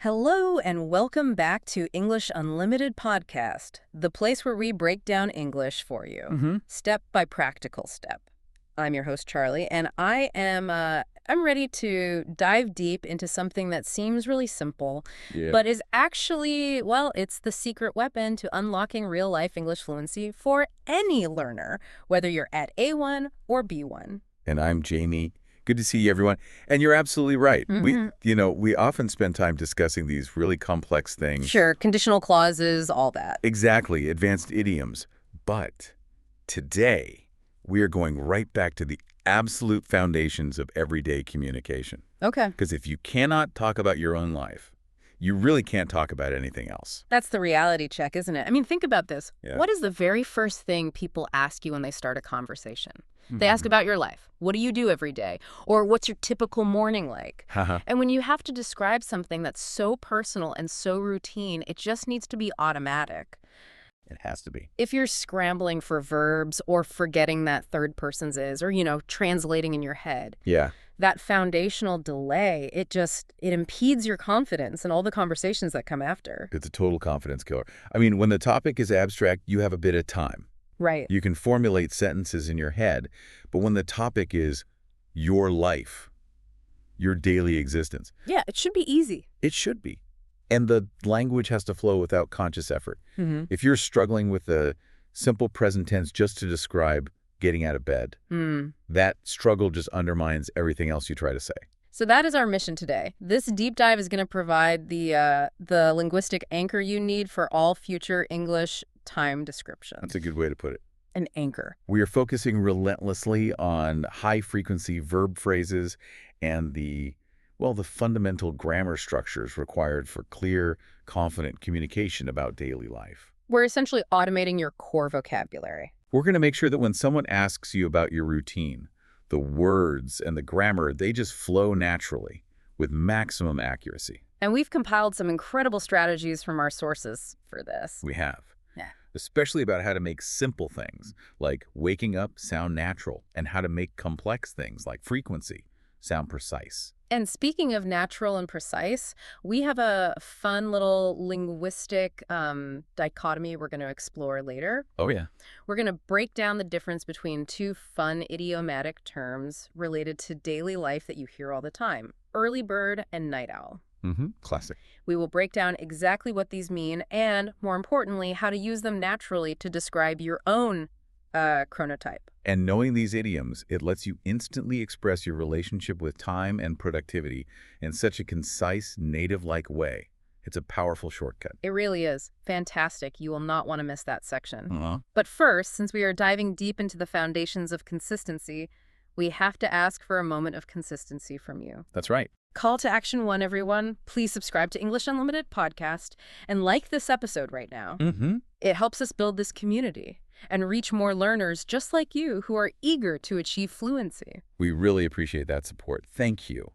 Hello and welcome back to English Unlimited Podcast, the place where we break down English for you, step by practical step. I'm your host, Charlie, and I'm ready to dive deep into something that seems really simple, but is actually, well, it's the secret weapon to unlocking real-life English fluency for any learner, whether you're at A1 or B1. And I'm Jamie. Good to see you, everyone. And you're absolutely right. We often spend time discussing these really complex things. Sure, conditional clauses, all that. Exactly, advanced idioms. But today, we are going right back to the absolute foundations of everyday communication. Okay. Because if you cannot talk about your own life, you really can't talk about anything else. That's the reality check, isn't it? I mean, think about this. Yeah. What is the very first thing people ask you when they start a conversation? They ask about your life. What do you do every day? Or what's your typical morning like? And when you have to describe something that's so personal and so routine, it just needs to be automatic. It has to be. If you're scrambling for verbs or forgetting that third person's is, or, translating in your head, that foundational delay, it impedes your confidence and all the conversations that come after. It's a total confidence killer. I mean, when the topic is abstract, you have a bit of time. Right. You can formulate sentences in your head, but when the topic is your life, your daily existence. Yeah, it should be easy. It should be. And the language has to flow without conscious effort. If you're struggling with a simple present tense just to describe getting out of bed, that struggle just undermines everything else you try to say. So that is our mission today. This deep dive is going to provide the linguistic anchor you need for all future English time descriptions. That's a good way to put it. An anchor. We are focusing relentlessly on high-frequency verb phrases and the fundamental grammar structures required for clear, confident communication about daily life. We're essentially automating your core vocabulary. We're going to make sure that when someone asks you about your routine, the words and the grammar, they just flow naturally with maximum accuracy. And we've compiled some incredible strategies from our sources for this. We have. Yeah. Especially about how to make simple things like waking up sound natural and how to make complex things like frequency sound precise. And speaking of natural and precise, we have a fun little linguistic dichotomy we're going to explore later. Oh, yeah. We're going to break down the difference between two fun idiomatic terms related to daily life that you hear all the time, early bird and night owl. Classic. We will break down exactly what these mean and, more importantly, how to use them naturally to describe your own chronotype. And knowing these idioms, it lets you instantly express your relationship with time and productivity in such a concise, native-like way. It's a powerful shortcut. It really is. Fantastic. You will not want to miss that section. Uh-huh. But first, since we are diving deep into the foundations of consistency, we have to ask for a moment of consistency from you. That's right. Call to action one, everyone. Please subscribe to English Unlimited Podcast and like this episode right now. It helps us build this community and reach more learners just like you who are eager to achieve fluency. We really appreciate that support. Thank you.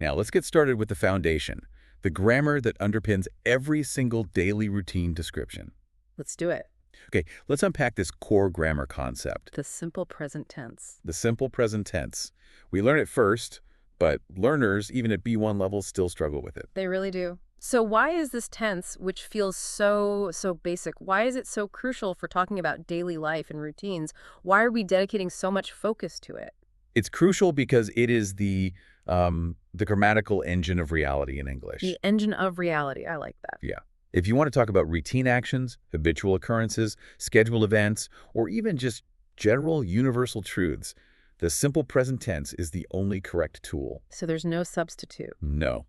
Now, let's get started with the foundation, the grammar that underpins every single daily routine description. Let's do it. Okay, let's unpack this core grammar concept. The simple present tense. The simple present tense. We learn it first, but learners, even at B1 levels, still struggle with it. They really do. So why is this tense, which feels so basic, why is it so crucial for talking about daily life and routines? Why are we dedicating so much focus to it? It's crucial because it is the grammatical engine of reality in English. The engine of reality. I like that. Yeah. If you want to talk about routine actions, habitual occurrences, scheduled events, or even just general universal truths, the simple present tense is the only correct tool. So there's no substitute. No.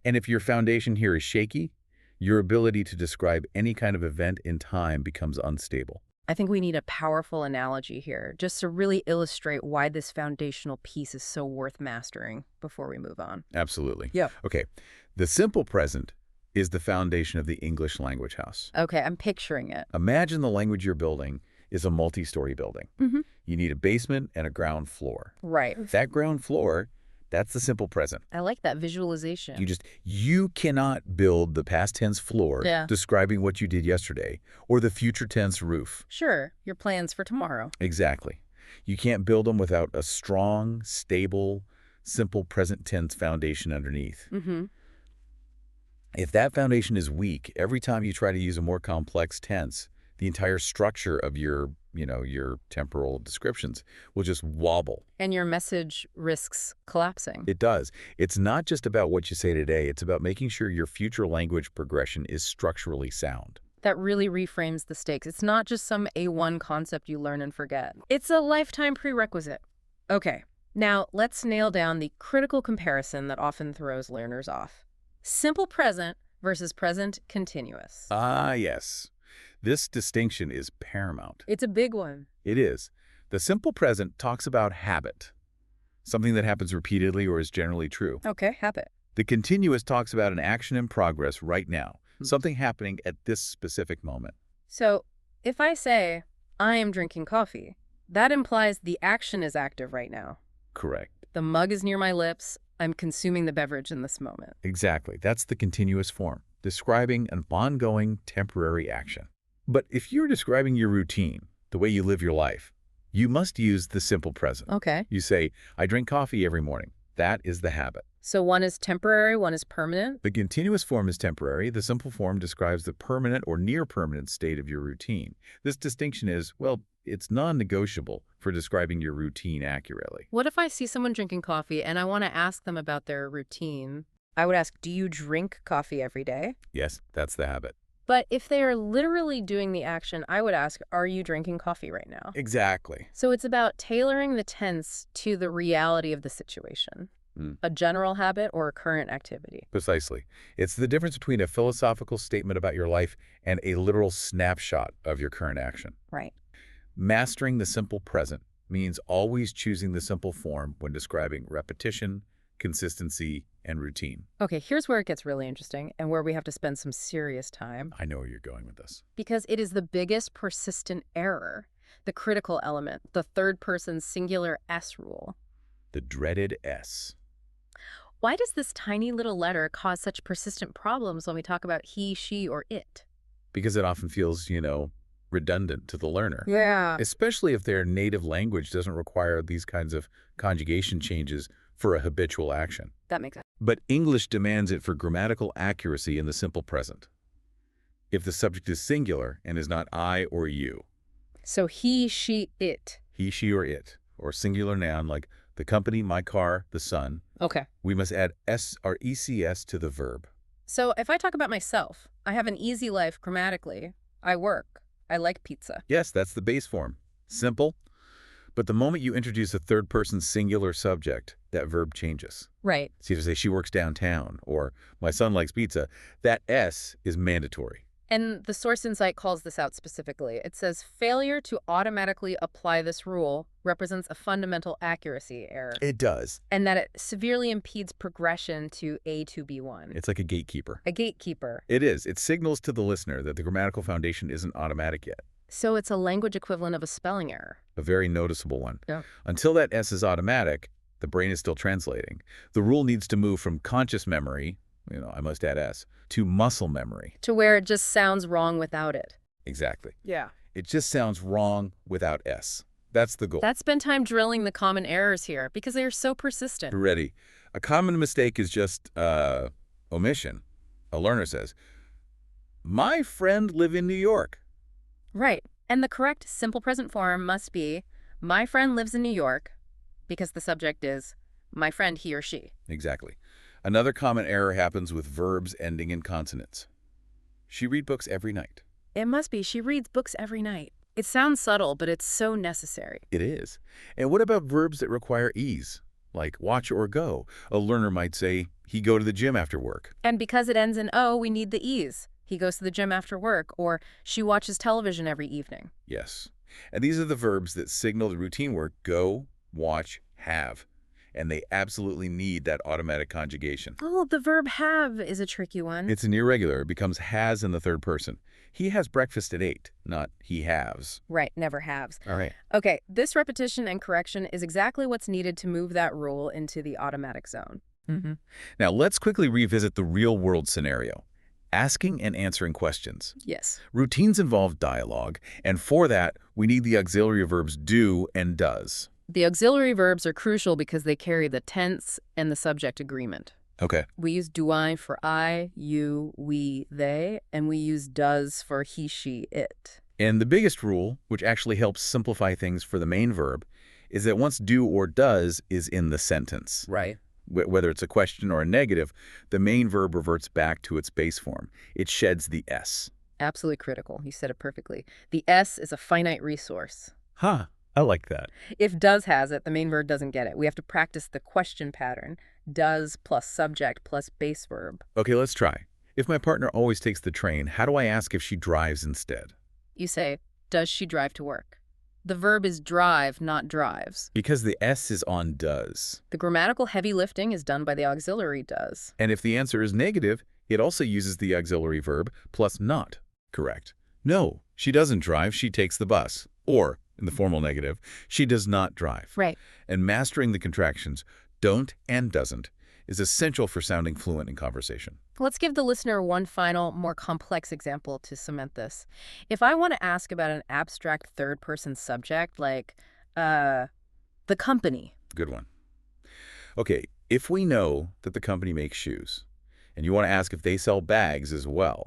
And if your foundation here is shaky, your ability to describe any kind of event in time becomes unstable. I think we need a powerful analogy here, just to really illustrate why this foundational piece is so worth mastering before we move on. Absolutely. Yeah. Okay. The simple present is the foundation of the English language house. Okay, I'm picturing it. Imagine the language you're building is a multi-story building. You need a basement and a ground floor. Right. That ground floor, that's the simple present. I like that visualization. You cannot build the past tense floor describing what you did yesterday or the future tense roof. Sure, your plans for tomorrow. Exactly. You can't build them without a strong, stable, simple present tense foundation underneath. If that foundation is weak, every time you try to use a more complex tense, the entire structure of your temporal descriptions will just wobble. And your message risks collapsing. It does. It's not just about what you say today. It's about making sure your future language progression is structurally sound. That really reframes the stakes. It's not just some A1 concept you learn and forget. It's a lifetime prerequisite. Okay, now let's nail down the critical comparison that often throws learners off. Simple present versus present continuous. Ah, yes. This distinction is paramount. It's a big one. It is. The simple present talks about habit, something that happens repeatedly or is generally true. Okay, habit. The continuous talks about an action in progress right now, something happening at this specific moment. So if I say, I am drinking coffee, that implies the action is active right now. Correct. The mug is near my lips. I'm consuming the beverage in this moment. Exactly. That's the continuous form, describing an ongoing temporary action. But if you're describing your routine, the way you live your life, you must use the simple present. Okay. You say, I drink coffee every morning. That is the habit. So one is temporary, one is permanent? The continuous form is temporary. The simple form describes the permanent or near-permanent state of your routine. This distinction is, well, it's non-negotiable for describing your routine accurately. What if I see someone drinking coffee and I want to ask them about their routine? I would ask, do you drink coffee every day? Yes, that's the habit. But if they are literally doing the action, I would ask, are you drinking coffee right now? Exactly. So it's about tailoring the tense to the reality of the situation. A general habit or a current activity. Precisely. It's the difference between a philosophical statement about your life and a literal snapshot of your current action. Right. Mastering the simple present means always choosing the simple form when describing repetition, consistency, and routine. Okay, here's where it gets really interesting and where we have to spend some serious time. I know where you're going with this. Because it is the biggest persistent error, the critical element, the third-person singular S rule. The dreaded S. Why does this tiny little letter cause such persistent problems when we talk about he, she, or it? Because it often feels, redundant to the learner. Yeah. Especially if their native language doesn't require these kinds of conjugation changes for a habitual action. That makes sense. But English demands it for grammatical accuracy in the simple present. If the subject is singular and is not I or you. So he, she, it. He, she, or it. Or singular noun like the company, my car, the sun. Okay. We must add S or ECS to the verb. So if I talk about myself, I have an easy life grammatically. I work. I like pizza. Yes, that's the base form. Simple. But the moment you introduce a third-person singular subject, that verb changes. Right. So if you say, she works downtown, or my son likes pizza, that S is mandatory. And the Source Insight calls this out specifically. It says failure to automatically apply this rule represents a fundamental accuracy error. It does. And that it severely impedes progression to A to B1. It's like a gatekeeper. A gatekeeper. It is. It signals to the listener that the grammatical foundation isn't automatic yet. So it's a language equivalent of a spelling error. A very noticeable one. Yeah. Until that S is automatic, the brain is still translating. The rule needs to move from conscious memory, I must add S, to muscle memory. To where it just sounds wrong without it. Exactly. Yeah. It just sounds wrong without S. That's the goal. That's spend time drilling the common errors here because they are so persistent. Ready. A common mistake is just omission. A learner says, my friend live in New York. Right. And the correct simple present form must be, my friend lives in New York, because the subject is my friend, he or she. Exactly. Another common error happens with verbs ending in consonants. She read books every night. It must be, she reads books every night. It sounds subtle, but it's so necessary. It is. And what about verbs that require ease, like watch or go? A learner might say, he go to the gym after work. And because it ends in O, we need the ease. He goes to the gym after work, or she watches television every evening. Yes. And these are the verbs that signal the routine work go, watch, have. And they absolutely need that automatic conjugation. Oh, the verb have is a tricky one. It's an irregular. It becomes has in the third person. He has breakfast at 8, not he haves. Right, never haves. All right. Okay, this repetition and correction is exactly what's needed to move that rule into the automatic zone. Now, let's quickly revisit the real-world scenario. Asking and answering questions. Yes. Routines involve dialogue, and for that, we need the auxiliary verbs do and does. The auxiliary verbs are crucial because they carry the tense and the subject agreement. Okay. We use do I for I, you, we, they, and we use does for he, she, it. And the biggest rule, which actually helps simplify things for the main verb, is that once do or does is in the sentence, Right. whether it's a question or a negative, the main verb reverts back to its base form. It sheds the S. Absolutely critical. You said it perfectly. The S is a finite resource. Huh. I like that. If does has it, the main verb doesn't get it. We have to practice the question pattern. Does plus subject plus base verb. Okay, let's try. If my partner always takes the train, how do I ask if she drives instead? You say, does she drive to work? The verb is drive, not drives. Because the S is on does. The grammatical heavy lifting is done by the auxiliary does. And if the answer is negative, it also uses the auxiliary verb plus not. Correct. No, she doesn't drive, she takes the bus. Or, in the formal negative, she does not drive. Right. And mastering the contractions don't and doesn't is essential for sounding fluent in conversation. Let's give the listener one final, more complex example to cement this. If I want to ask about an abstract third-person subject like, the company. Good one. Okay, if we know that the company makes shoes, and you want to ask if they sell bags as well,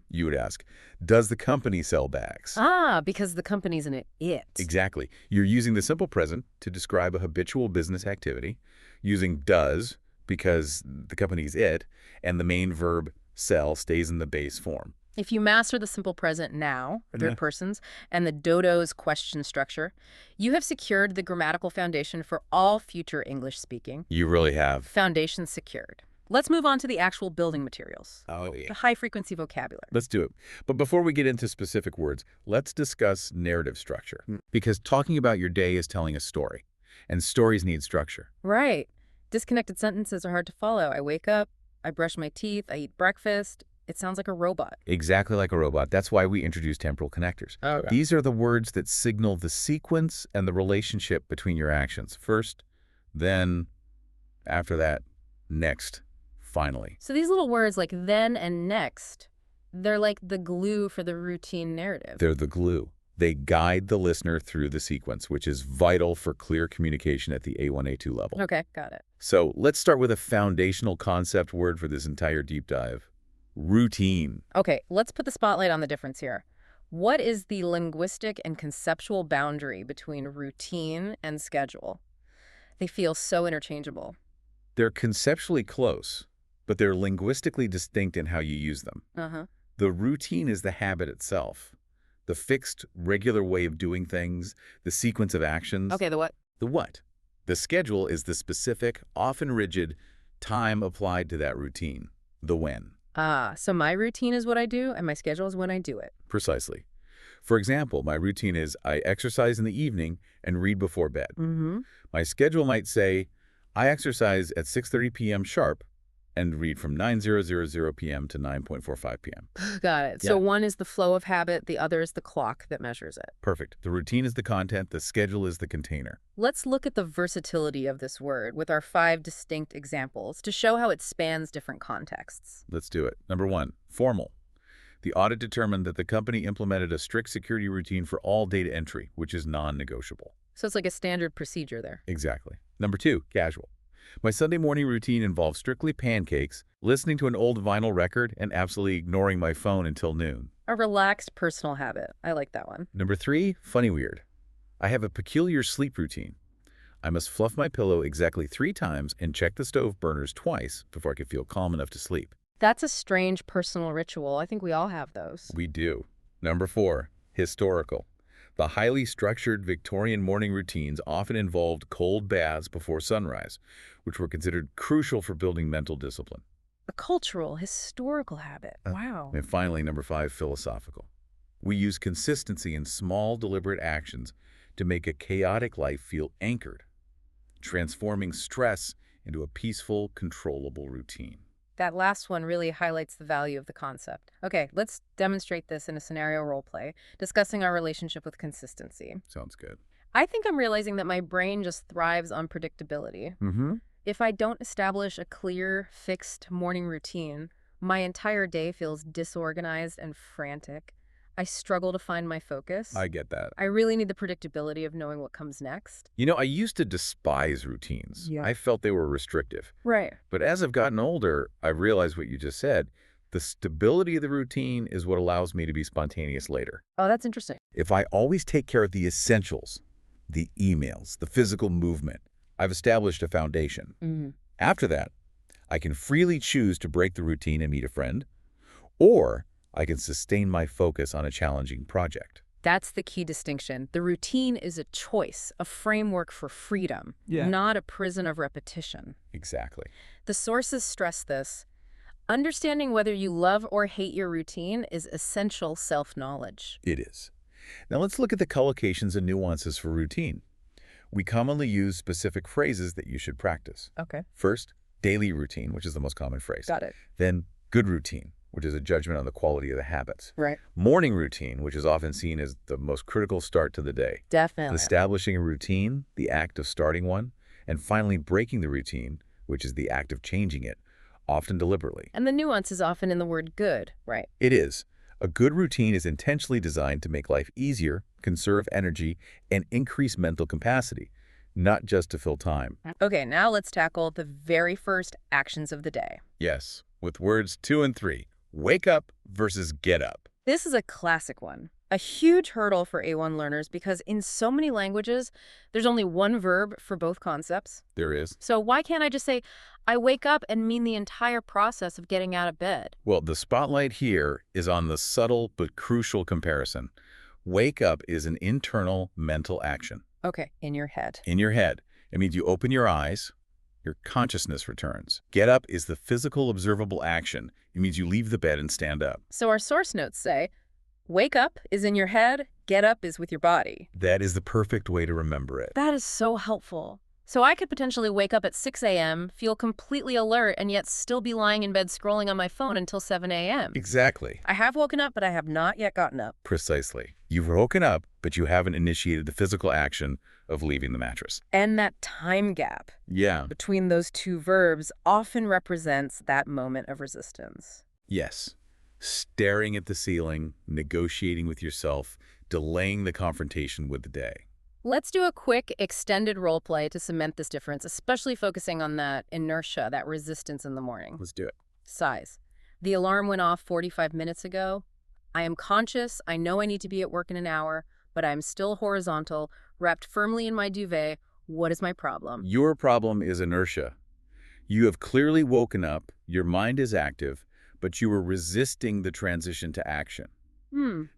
you would ask, does the company sell bags? Ah, because the company's an it. Exactly. You're using the simple present to describe a habitual business activity, using does because the company's it, and the main verb sell stays in the base form. If you master the simple present now, third persons, and the dodo's question structure, you have secured the grammatical foundation for all future English speaking. You really have. Foundation secured. Let's move on to the actual building materials. Oh, yeah. The high-frequency vocabulary. Let's do it. But before we get into specific words, let's discuss narrative structure. Because talking about your day is telling a story, and stories need structure. Right. Disconnected sentences are hard to follow. I wake up, I brush my teeth, I eat breakfast. It sounds like a robot. Exactly like a robot. That's why we introduce temporal connectors. Okay. These are the words that signal the sequence and the relationship between your actions. First, then, after that, next, finally. So these little words like then and next, they're like the glue for the routine narrative. They're the glue. They guide the listener through the sequence, which is vital for clear communication at the A1, A2 level. Okay, got it. So let's start with a foundational concept word for this entire deep dive. Routine. Okay, let's put the spotlight on the difference here. What is the linguistic and conceptual boundary between routine and schedule? They feel so interchangeable. They're conceptually close, but they're linguistically distinct in how you use them. The routine is the habit itself. The fixed, regular way of doing things, the sequence of actions. Okay, the what? The what? The schedule is the specific, often rigid, time applied to that routine. The when. Ah, so my routine is what I do, and my schedule is when I do it. Precisely. For example, my routine is I exercise in the evening and read before bed. My schedule might say, I exercise at 6:30 p.m. sharp and read from 9:00 p.m. to 9:45 p.m. Got it. Yeah. So one is the flow of habit, the other is the clock that measures it. Perfect. The routine is the content, the schedule is the container. Let's look at the versatility of this word with our 5 distinct examples to show how it spans different contexts. Let's do it. Number 1, formal. The audit determined that the company implemented a strict security routine for all data entry, which is non-negotiable. So it's like a standard procedure there. Exactly. Number 2, casual. My Sunday morning routine involves strictly pancakes, listening to an old vinyl record, and absolutely ignoring my phone until noon. A relaxed personal habit. I like that one. Number 3, funny weird. I have a peculiar sleep routine. I must fluff my pillow exactly 3 times and check the stove burners twice before I can feel calm enough to sleep. That's a strange personal ritual. I think we all have those. We do. Number 4, historical. The highly structured Victorian morning routines often involved cold baths before sunrise, which were considered crucial for building mental discipline. A cultural, historical habit. Wow. And finally, number 5, philosophical. We use consistency in small, deliberate actions to make a chaotic life feel anchored, transforming stress into a peaceful, controllable routine. That last one really highlights the value of the concept. Okay, let's demonstrate this in a scenario role play, discussing our relationship with consistency. Sounds good. I think I'm realizing that my brain just thrives on predictability. If I don't establish a clear, fixed morning routine, my entire day feels disorganized and frantic. I struggle to find my focus. I get that. I really need the predictability of knowing what comes next. You know, I used to despise routines. Yeah. I felt they were restrictive. Right. But as I've gotten older, I've realized what you just said. The stability of the routine is what allows me to be spontaneous later. Oh, that's interesting. If I always take care of the essentials, the emails, the physical movement, I've established a foundation. Mm. After that, I can freely choose to break the routine and meet a friend, or I can sustain my focus on a challenging project. That's the key distinction. The routine is a choice, a framework for freedom, not a prison of repetition. Exactly. The sources stress this. Understanding whether you love or hate your routine is essential self-knowledge. It is. Now let's look at the collocations and nuances for routine. We commonly use specific phrases that you should practice. Okay. First, daily routine, which is the most common phrase. Got it. Then, good routine, which is a judgment on the quality of the habits. Right. Morning routine, which is often seen as the most critical start to the day. Definitely. Establishing a routine, the act of starting one, and finally breaking the routine, which is the act of changing it, often deliberately. And the nuance is often in the word good, right? It is. A good routine is intentionally designed to make life easier, conserve energy, and increase mental capacity, not just to fill time. Okay, now let's tackle the very first actions of the day. Yes, with words 2 and 3, wake up versus get up. This is a classic one. A huge hurdle for A1 learners because in so many languages, there's only one verb for both concepts. There is. So why can't I just say, I wake up and mean the entire process of getting out of bed? Well, the spotlight here is on the subtle but crucial comparison. Wake up is an internal mental action. Okay, in your head. In your head. It means you open your eyes, your consciousness returns. Get up is the physical observable action. It means you leave the bed and stand up. So our source notes say, wake up is in your head, get up is with your body. That is the perfect way to remember it. That is so helpful. So I could potentially wake up at 6 a.m., feel completely alert, and yet still be lying in bed scrolling on my phone until 7 a.m. Exactly. I have woken up, but I have not yet gotten up. Precisely. You've woken up, but you haven't initiated the physical action of leaving the mattress. And that time gap between those two verbs often represents that moment of resistance. Yes. Staring at the ceiling, negotiating with yourself, delaying the confrontation with the day. Let's do a quick extended role play to cement this difference, especially focusing on that inertia, that resistance in the morning. Let's do it. Size. The alarm went off 45 minutes ago. I am conscious. I know I need to be at work in an hour, but I'm still horizontal, wrapped firmly in my duvet. What is my problem? Your problem is inertia. You have clearly woken up, your mind is active, but you are resisting the transition to action.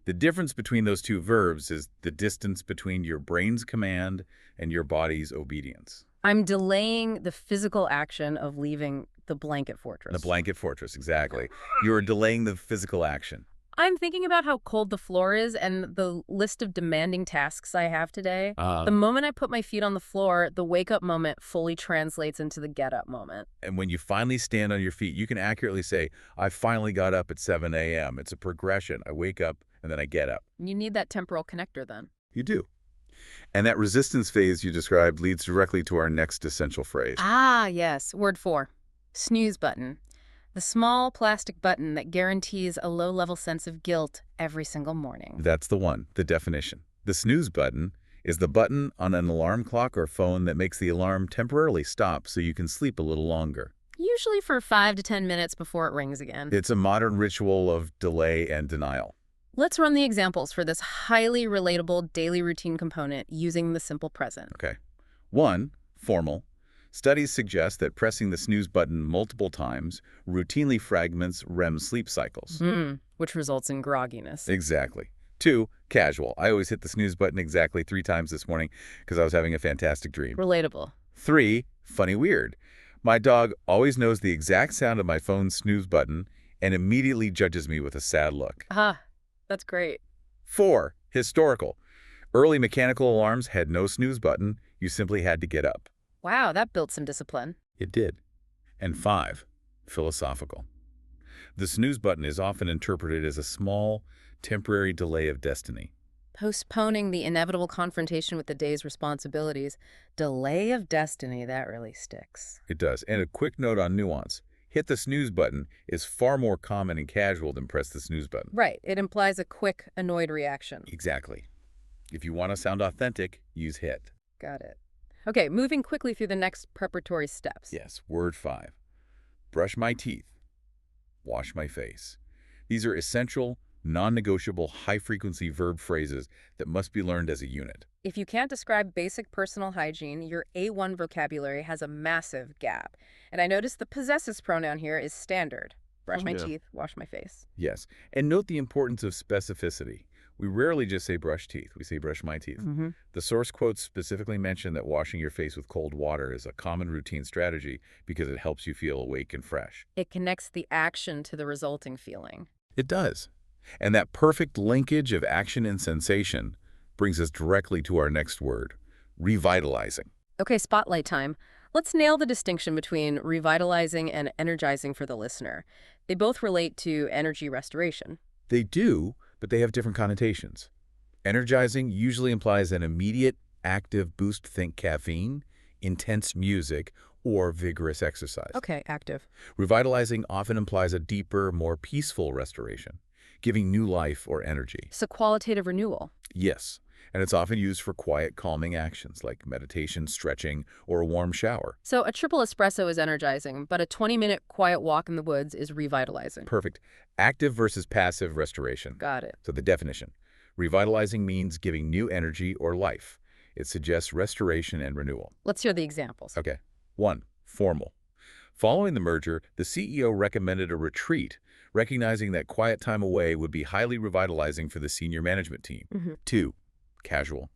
The difference between those two verbs is the distance between your brain's command and your body's obedience. I'm delaying the physical action of leaving the blanket fortress. The blanket fortress, exactly. You are delaying the physical action. I'm thinking about how cold the floor is and the list of demanding tasks I have today. The moment I put my feet on the floor, the wake-up moment fully translates into the get-up moment. And when you finally stand on your feet, you can accurately say, I finally got up at 7 a.m. It's a progression. I wake up and then I get up. You need that temporal connector then. You do. And that resistance phase you described leads directly to our next essential phrase. Ah, yes. Word 4. Snooze button. The small plastic button that guarantees a low-level sense of guilt every single morning. That's the one, the definition. The snooze button is the button on an alarm clock or phone that makes the alarm temporarily stop so you can sleep a little longer. Usually for 5 to 10 minutes before it rings again. It's a modern ritual of delay and denial. Let's run the examples for this highly relatable daily routine component using the simple present. Okay. 1, formal. Studies suggest that pressing the snooze button multiple times routinely fragments REM sleep cycles. Which results in grogginess. Exactly. 2, casual. I always hit the snooze button exactly 3 times this morning because I was having a fantastic dream. Relatable. 3, funny weird. My dog always knows the exact sound of my phone's snooze button and immediately judges me with a sad look. That's great. 4, historical. Early mechanical alarms had no snooze button. You simply had to get up. Wow, that built some discipline. It did. And 5, philosophical. The snooze button is often interpreted as a small, temporary delay of destiny. Postponing the inevitable confrontation with the day's responsibilities. Delay of destiny, that really sticks. It does. And a quick note on nuance. hit the snooze button is far more common and casual than press the snooze button. Right. It implies a quick, annoyed reaction. Exactly. If you want to sound authentic, use hit. Got it. Okay, moving quickly through the next preparatory steps. Yes, word 5. Brush my teeth. Wash my face. These are essential, non-negotiable, high-frequency verb phrases that must be learned as a unit. If you can't describe basic personal hygiene, your A1 vocabulary has a massive gap. And I notice the possessive pronoun here is standard. Brush my teeth, wash my face. Yes, and note the importance of specificity. We rarely just say brush teeth. We say brush my teeth. The source quotes specifically mention that washing your face with cold water is a common routine strategy because it helps you feel awake and fresh. It connects the action to the resulting feeling. It does. And that perfect linkage of action and sensation brings us directly to our next word, revitalizing. Okay, spotlight time. Let's nail the distinction between revitalizing and energizing for the listener. They both relate to energy restoration. They do, but they have different connotations. Energizing usually implies an immediate, active boost. Think caffeine, intense music, or vigorous exercise. Okay, active. Revitalizing often implies a deeper, more peaceful restoration, giving new life or energy. So qualitative renewal. Yes, and it's often used for quiet, calming actions like meditation, stretching, or a warm shower. So a triple espresso is energizing, but a 20-minute quiet walk in the woods is revitalizing. Perfect. Active versus passive restoration. Got it. So the definition. Revitalizing means giving new energy or life. It suggests restoration and renewal. Let's hear the examples. Okay. 1. Formal. Following the merger, the CEO recommended a retreat, recognizing that quiet time away would be highly revitalizing for the senior management team. 2. Casual.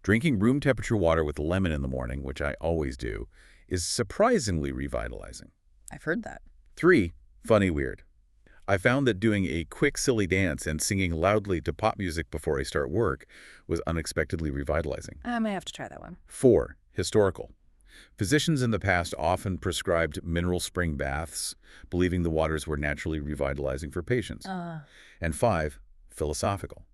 Drinking room temperature water with lemon in the morning, which I always do, is surprisingly revitalizing. I've heard that. 3. Funny weird. I found that doing a quick silly dance and singing loudly to pop music before I start work was unexpectedly revitalizing. I may have to try that one. 4. Historical. Physicians in the past often prescribed mineral spring baths, believing the waters were naturally revitalizing for patients. And 5. Philosophical.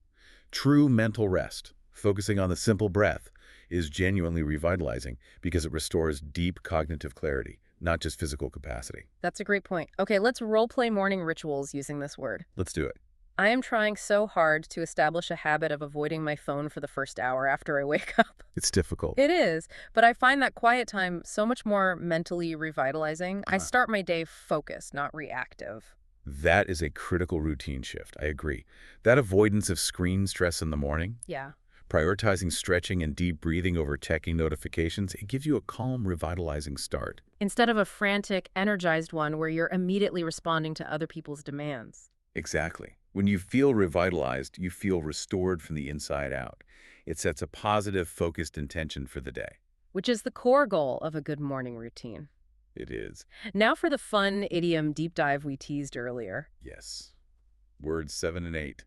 True mental rest, focusing on the simple breath, is genuinely revitalizing because it restores deep cognitive clarity, not just physical capacity. That's a great point. Okay, let's role-play morning rituals using this word. Let's do it. I am trying so hard to establish a habit of avoiding my phone for the first hour after I wake up. It's difficult. It is, but I find that quiet time so much more mentally revitalizing. I start my day focused, not reactive. That is a critical routine shift. I agree. That avoidance of screen stress in the morning, Yeah. prioritizing stretching and deep breathing over checking notifications, it gives you a calm, revitalizing start. Instead of a frantic, energized one where you're immediately responding to other people's demands. Exactly. When you feel revitalized, you feel restored from the inside out. It sets a positive, focused intention for the day. Which is the core goal of a good morning routine. It is. Now for the fun idiom deep dive we teased earlier. Yes. Words 7 and 8.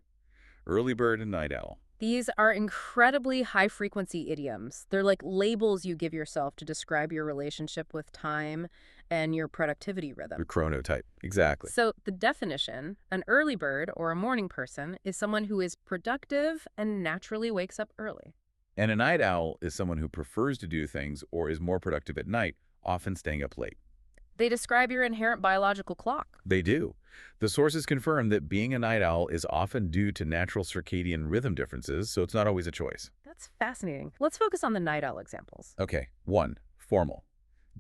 Early bird and night owl. These are incredibly high-frequency idioms. They're like labels you give yourself to describe your relationship with time and your productivity rhythm. The chronotype. Exactly. So the definition, an early bird or a morning person is someone who is productive and naturally wakes up early. And a night owl is someone who prefers to do things or is more productive at night, often staying up late. They describe your inherent biological clock. They do. The sources confirm that being a night owl is often due to natural circadian rhythm differences, so it's not always a choice. That's fascinating. Let's focus on the night owl examples. Okay. 1. Formal.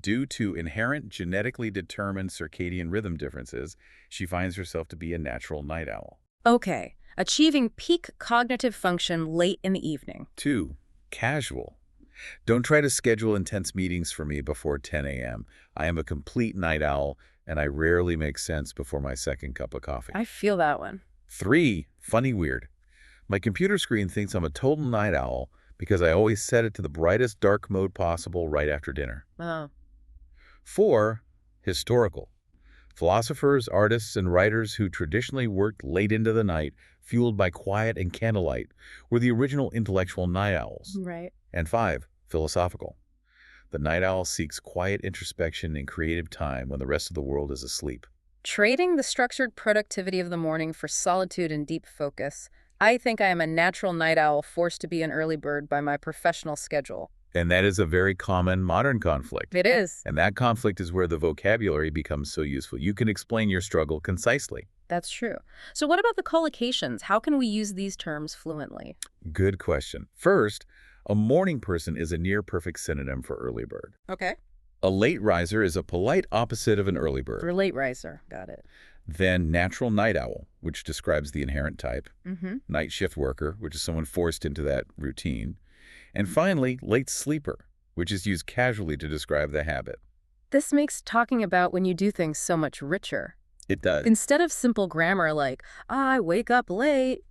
Due to inherent genetically determined circadian rhythm differences, she finds herself to be a natural night owl. Okay. Achieving peak cognitive function late in the evening. 2. Casual. Don't try to schedule intense meetings for me before 10 a.m. I am a complete night owl, and I rarely make sense before my second cup of coffee. I feel that one. 3. Funny weird. My computer screen thinks I'm a total night owl because I always set it to the brightest dark mode possible right after dinner. Oh. 4. Historical. Philosophers, artists, and writers who traditionally worked late into the night, fueled by quiet and candlelight, were the original intellectual night owls. Right. And 5. Philosophical. The night owl seeks quiet introspection and creative time when the rest of the world is asleep. Trading the structured productivity of the morning for solitude and deep focus, I think I am a natural night owl forced to be an early bird by my professional schedule. And that is a very common modern conflict. It is. And that conflict is where the vocabulary becomes so useful. You can explain your struggle concisely. That's true. So what about the collocations? How can we use these terms fluently? Good question. First, a morning person is a near-perfect synonym for early bird. Okay. A late riser is a polite opposite of an early bird. For late riser. Got it. Then natural night owl, which describes the inherent type. Night shift worker, which is someone forced into that routine. And finally, late sleeper, which is used casually to describe the habit. This makes talking about when you do things so much richer. It does. Instead of simple grammar like, I wake up late,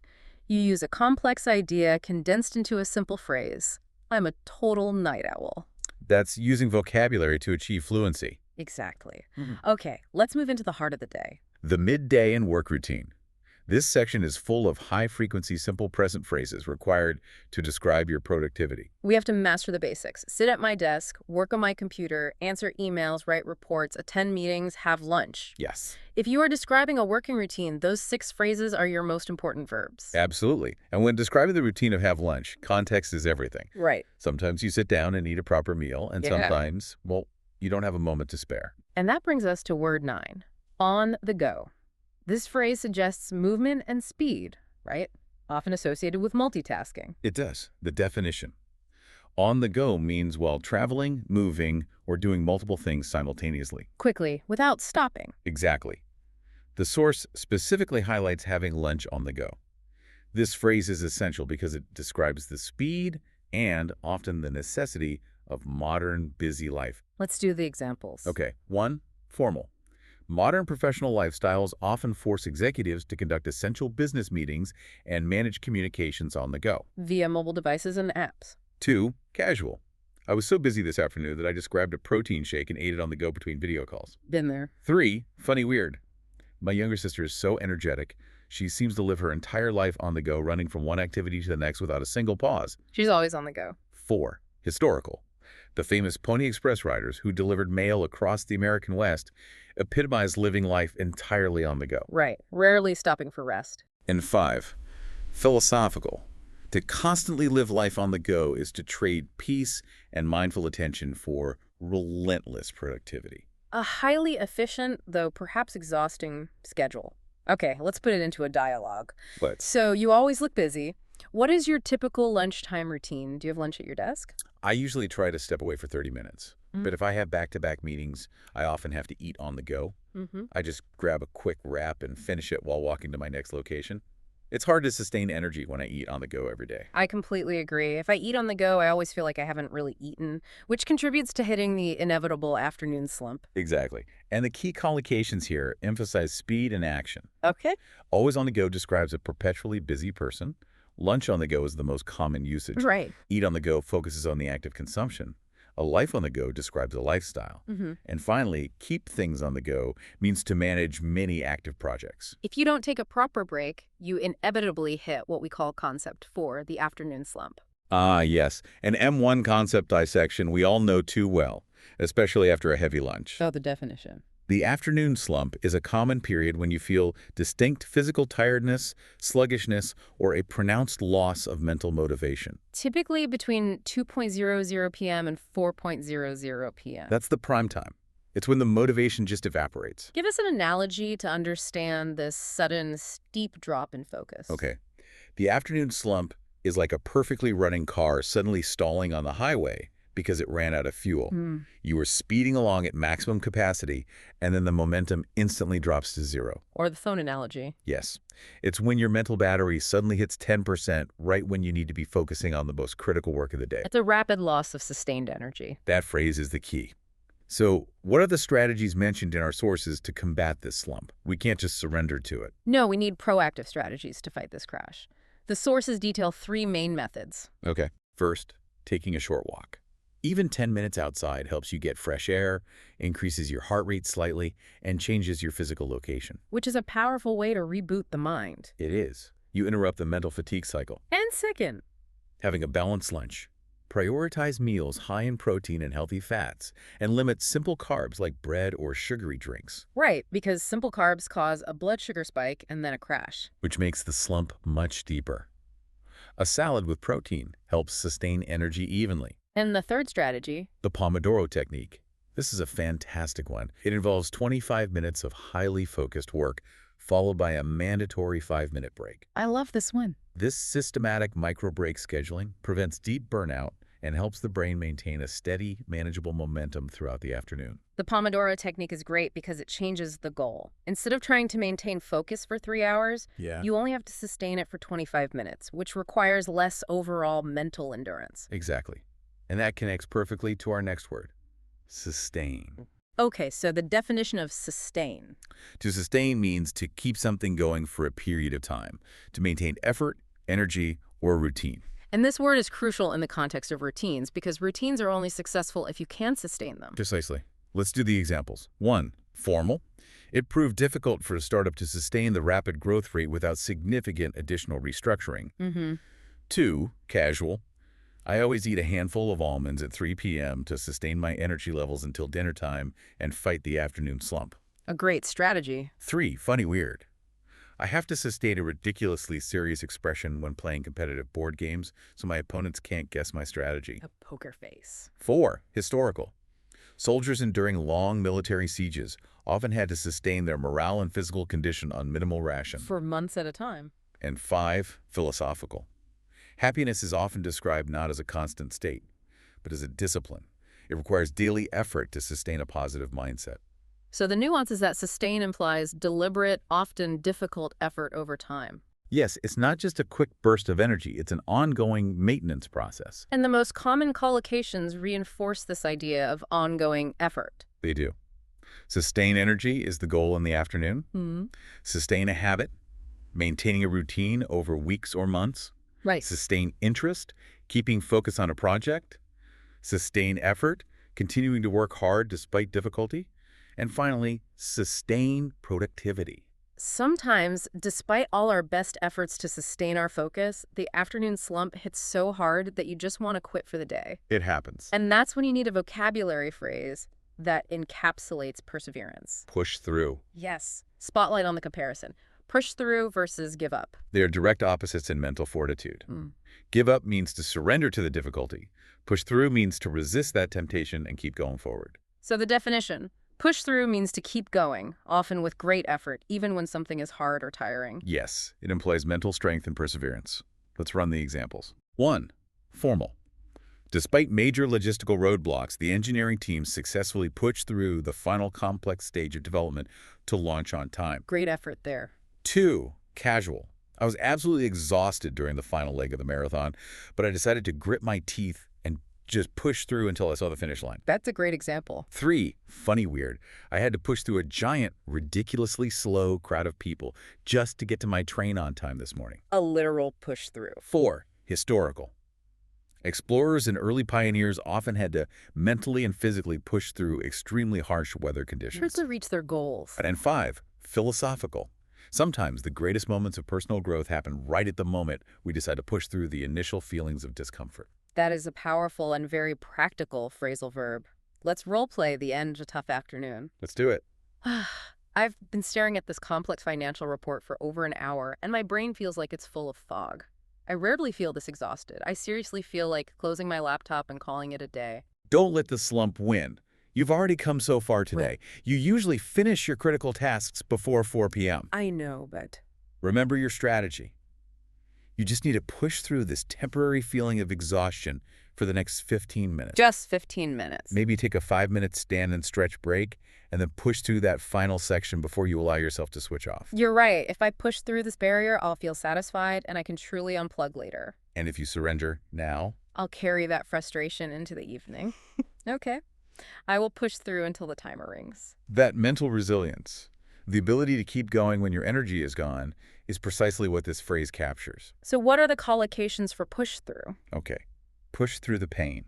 you use a complex idea condensed into a simple phrase. I'm a total night owl. That's using vocabulary to achieve fluency. Exactly. Okay, let's move into the heart of the day. The midday and work routine. This section is full of high-frequency simple present phrases required to describe your productivity. We have to master the basics. Sit at my desk, work on my computer, answer emails, write reports, attend meetings, have lunch. Yes. If you are describing a working routine, those 6 phrases are your most important verbs. Absolutely. And when describing the routine of have lunch, context is everything. Right. Sometimes you sit down and eat a proper meal, and sometimes, well, you don't have a moment to spare. And that brings us to word 9, on the go. This phrase suggests movement and speed, right? Often associated with multitasking. It does. The definition. On the go means while traveling, moving, or doing multiple things simultaneously. Quickly, without stopping. Exactly. The source specifically highlights having lunch on the go. This phrase is essential because it describes the speed and often the necessity of modern, busy life. Let's do the examples. Okay. 1, formal. Modern professional lifestyles often force executives to conduct essential business meetings and manage communications on the go. Via mobile devices and apps. 2, casual. I was so busy this afternoon that I just grabbed a protein shake and ate it on the go between video calls. Been there. 3, funny weird. My younger sister is so energetic. She seems to live her entire life on the go, running from one activity to the next without a single pause. She's always on the go. 4, historical. The famous Pony Express riders who delivered mail across the American West epitomized living life entirely on the go. Right. Rarely stopping for rest. And 5, philosophical. To constantly live life on the go is to trade peace and mindful attention for relentless productivity. A highly efficient, though perhaps exhausting, schedule. Okay, let's put it into a dialogue. Let's. So you always look busy. What is your typical lunchtime routine? Do you have lunch at your desk? I usually try to step away for 30 minutes. But if I have back-to-back meetings, I often have to eat on the go. I just grab a quick wrap and finish it while walking to my next location. It's hard to sustain energy when I eat on the go every day. I completely agree. If I eat on the go, I always feel like I haven't really eaten, which contributes to hitting the inevitable afternoon slump. Exactly. And the key collocations here emphasize speed and action. Okay. Always on the go describes a perpetually busy person. Lunch on the go is the most common usage. Right. Eat on the go focuses on the act of consumption. A life on the go describes a lifestyle. And finally, keep things on the go means to manage many active projects. If you don't take a proper break, you inevitably hit what we call concept 4, the afternoon slump. Ah, yes. An M1 concept dissection we all know too well, especially after a heavy lunch. Oh, the definition. The afternoon slump is a common period when you feel distinct physical tiredness, sluggishness, or a pronounced loss of mental motivation. Typically between 2:00 p.m. and 4:00 p.m. That's the prime time. It's when the motivation just evaporates. Give us an analogy to understand this sudden, steep drop in focus. Okay. The afternoon slump is like a perfectly running car suddenly stalling on the highway because it ran out of fuel. You were speeding along at maximum capacity, and then the momentum instantly drops to 0. Or the phone analogy. Yes. It's when your mental battery suddenly hits 10% right when you need to be focusing on the most critical work of the day. It's a rapid loss of sustained energy. That phrase is the key. So, what are the strategies mentioned in our sources to combat this slump? We can't just surrender to it. No, we need proactive strategies to fight this crash. The sources detail 3 main methods. Okay. First, taking a short walk. Even 10 minutes outside helps you get fresh air, increases your heart rate slightly, and changes your physical location. Which is a powerful way to reboot the mind. It is. You interrupt the mental fatigue cycle. And second, having a balanced lunch. Prioritize meals high in protein and healthy fats, and limit simple carbs like bread or sugary drinks. Right, because simple carbs cause a blood sugar spike and then a crash. Which makes the slump much deeper. A salad with protein helps sustain energy evenly. And the third strategy? The Pomodoro technique. This is a fantastic one. It involves 25 minutes of highly focused work, followed by a mandatory 5-minute break. I love this one. This systematic micro-break scheduling prevents deep burnout and helps the brain maintain a steady, manageable momentum throughout the afternoon. The Pomodoro technique is great because it changes the goal. Instead of trying to maintain focus for 3 hours, you only have to sustain it for 25 minutes, which requires less overall mental endurance. Exactly. And that connects perfectly to our next word, sustain. Okay, so the definition of sustain. To sustain means to keep something going for a period of time, to maintain effort, energy, or routine. And this word is crucial in the context of routines because routines are only successful if you can sustain them. Precisely. Let's do the examples. 1. Formal. It proved difficult for a startup to sustain the rapid growth rate without significant additional restructuring. 2. Casual. I always eat a handful of almonds at 3 p.m. to sustain my energy levels until dinner time and fight the afternoon slump. A great strategy. 3. Funny weird. I have to sustain a ridiculously serious expression when playing competitive board games so my opponents can't guess my strategy. A poker face. 4. Historical. Soldiers enduring long military sieges often had to sustain their morale and physical condition on minimal ration. For months at a time. And 5. Philosophical. Happiness is often described not as a constant state, but as a discipline. It requires daily effort to sustain a positive mindset. So the nuance is that sustain implies deliberate, often difficult effort over time. Yes, it's not just a quick burst of energy. It's an ongoing maintenance process. And the most common collocations reinforce this idea of ongoing effort. They do. Sustain energy is the goal in the afternoon. Sustain a habit, maintaining a routine over weeks or months. Right. Sustain interest, keeping focus on a project. Sustain effort, continuing to work hard despite difficulty. And finally, sustain productivity. Sometimes, despite all our best efforts to sustain our focus, the afternoon slump hits so hard that you just want to quit for the day. It happens. And that's when you need a vocabulary phrase that encapsulates perseverance. Push through. Yes. Spotlight on the comparison. Push through versus give up. They are direct opposites in mental fortitude. Give up means to surrender to the difficulty. Push through means to resist that temptation and keep going forward. So the definition. Push through means to keep going, often with great effort, even when something is hard or tiring. Yes, it implies mental strength and perseverance. Let's run the examples. 1. Formal. Despite major logistical roadblocks, the engineering team successfully pushed through the final complex stage of development to launch on time. Great effort there. 2. Casual. I was absolutely exhausted during the final leg of the marathon, but I decided to grit my teeth and just push through until I saw the finish line. That's a great example. 3. Funny weird. I had to push through a giant, ridiculously slow crowd of people just to get to my train on time this morning. A literal push through. 4. Historical. Explorers and early pioneers often had to mentally and physically push through extremely harsh weather conditions. To reach their goals. And 5. Philosophical. Sometimes the greatest moments of personal growth happen right at the moment we decide to push through the initial feelings of discomfort. That is a powerful and very practical phrasal verb. Let's roleplay the end of a tough afternoon. Let's do it. I've been staring at this complex financial report for over an hour, and my brain feels like it's full of fog. I rarely feel this exhausted. I seriously feel like closing my laptop and calling it a day. Don't let the slump win. You've already come so far today. You usually finish your critical tasks before 4 p.m. I know, but... Remember your strategy. You just need to push through this temporary feeling of exhaustion for the next 15 minutes. Just 15 minutes. Maybe take a 5-minute stand and stretch break, and then push through that final section before you allow yourself to switch off. You're right. If I push through this barrier, I'll feel satisfied and I can truly unplug later. And if you surrender now, I'll carry that frustration into the evening. Okay. I will push through until the timer rings. That mental resilience, the ability to keep going when your energy is gone, is precisely what this phrase captures. So what are the collocations for push through? Okay. Push through the pain,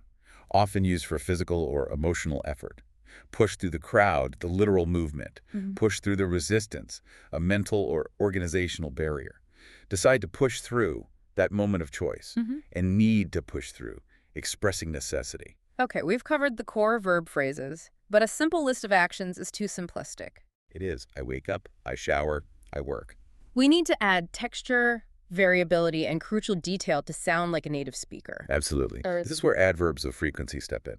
often used for physical or emotional effort. Push through the crowd, the literal movement. Push through the resistance, a mental or organizational barrier. Decide to push through, that moment of choice, and need to push through, expressing necessity. Okay, we've covered the core verb phrases, but a simple list of actions is too simplistic. It is. I wake up, I shower, I work. We need to add texture, variability, and crucial detail to sound like a native speaker. Absolutely. This is where adverbs of frequency step in.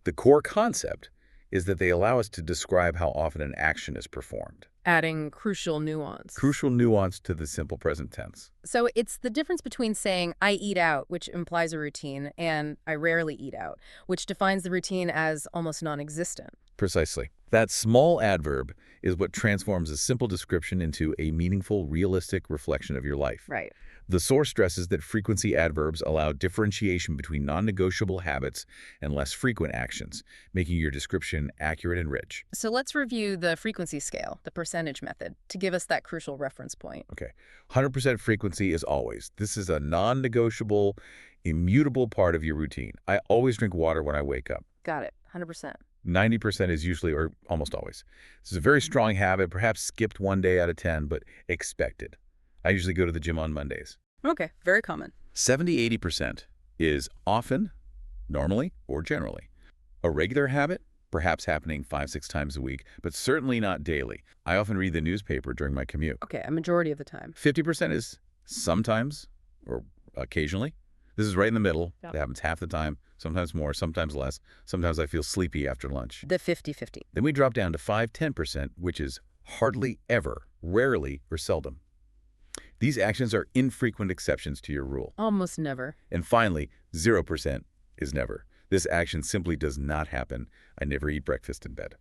The core concept is that they allow us to describe how often an action is performed. Adding crucial nuance. Crucial nuance to the simple present tense. So it's the difference between saying, I eat out, which implies a routine, and I rarely eat out, which defines the routine as almost non-existent. Precisely. That small adverb is what transforms a simple description into a meaningful, realistic reflection of your life. Right. The source stresses that frequency adverbs allow differentiation between non-negotiable habits and less frequent actions, making your description accurate and rich. So let's review the frequency scale, the percentage method, to give us that crucial reference point. Okay. 100% frequency is always. This is a non-negotiable, immutable part of your routine. I always drink water when I wake up. Got it. 100%. 90% is usually or almost always. This is a very strong habit, perhaps skipped one day out of 10, but expected. I usually go to the gym on Mondays. Okay, very common. 70–80% is often, normally, or generally. A regular habit, perhaps happening 5–6 times a week, but certainly not daily. I often read the newspaper during my commute. Okay, a majority of the time. 50% is sometimes or occasionally. This is right in the middle. Yep. It happens half the time, sometimes more, sometimes less. Sometimes I feel sleepy after lunch. The 50-50. Then we drop down to 5–10%, which is hardly ever, rarely, or seldom. These actions are infrequent exceptions to your rule. Almost never. And finally, 0% is never. This action simply does not happen. I never eat breakfast in bed.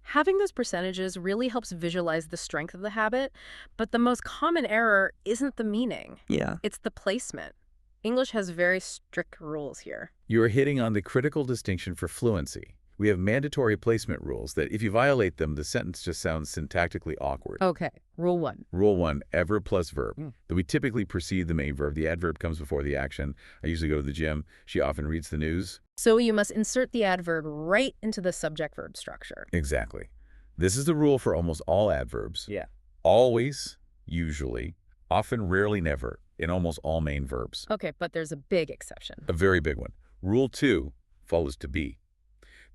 Having those percentages really helps visualize the strength of the habit, but the most common error isn't the meaning. Yeah. It's the placement. English has very strict rules here. You are hitting on the critical distinction for fluency. We have mandatory placement rules that if you violate them, the sentence just sounds syntactically awkward. Okay, rule 1. Rule 1, adverb plus verb. That we typically precede the main verb. The adverb comes before the action. I usually go to the gym. She often reads the news. So you must insert the adverb right into the subject-verb structure. Exactly. This is the rule for almost all adverbs. Yeah. Always, usually, often, rarely, never, in almost all main verbs. Okay, but there's a big exception. A very big one. Rule 2 follows to be.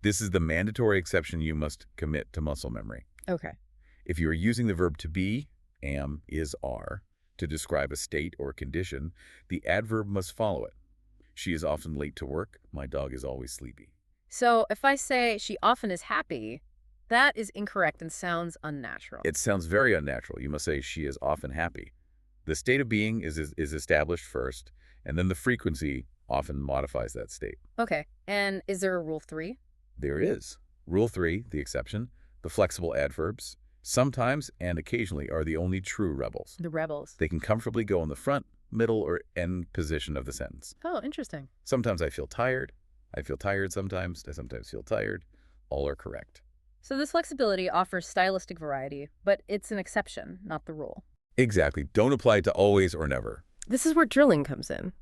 This is the mandatory exception you must commit to muscle memory. Okay. If you are using the verb to be, am, is, are, to describe a state or condition, the adverb must follow it. She is often late to work. My dog is always sleepy. So if I say she often is happy, that is incorrect and sounds unnatural. It sounds very unnatural. You must say she is often happy. The state of being is established first, and then the frequency often modifies that state. Okay, and is there a rule 3? There is. Rule 3, the exception, the flexible adverbs, sometimes and occasionally are the only true rebels. The rebels. They can comfortably go in the front, middle, or end position of the sentence. Oh, interesting. Sometimes I feel tired. I feel tired sometimes. I sometimes feel tired. All are correct. So this flexibility offers stylistic variety, but it's an exception, not the rule. Exactly. Don't apply it to always or never. This is where drilling comes in.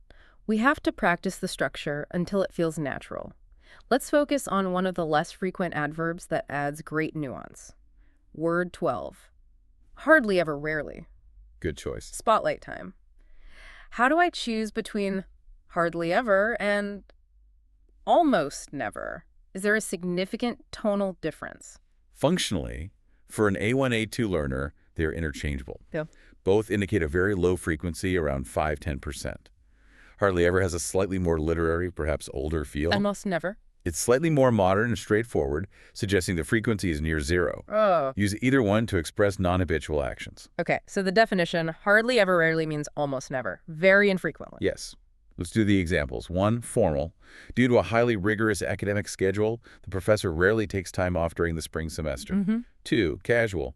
We have to practice the structure until it feels natural. Let's focus on one of the less frequent adverbs that adds great nuance. Word 12. Hardly ever, rarely. Good choice. Spotlight time. How do I choose between hardly ever and almost never? Is there a significant tonal difference? Functionally, for an A1, A2 learner, they're interchangeable. Yeah. Both indicate a very low frequency, around 5–10%. Hardly ever has a slightly more literary, perhaps older feel. Almost never. It's slightly more modern and straightforward, suggesting the frequency is near 0. Oh. Use either one to express non-habitual actions. Okay, so the definition, hardly ever, rarely means almost never. Very infrequently. Yes. Let's do the examples. 1, formal. Due to a highly rigorous academic schedule, the professor rarely takes time off during the spring semester. 2, casual.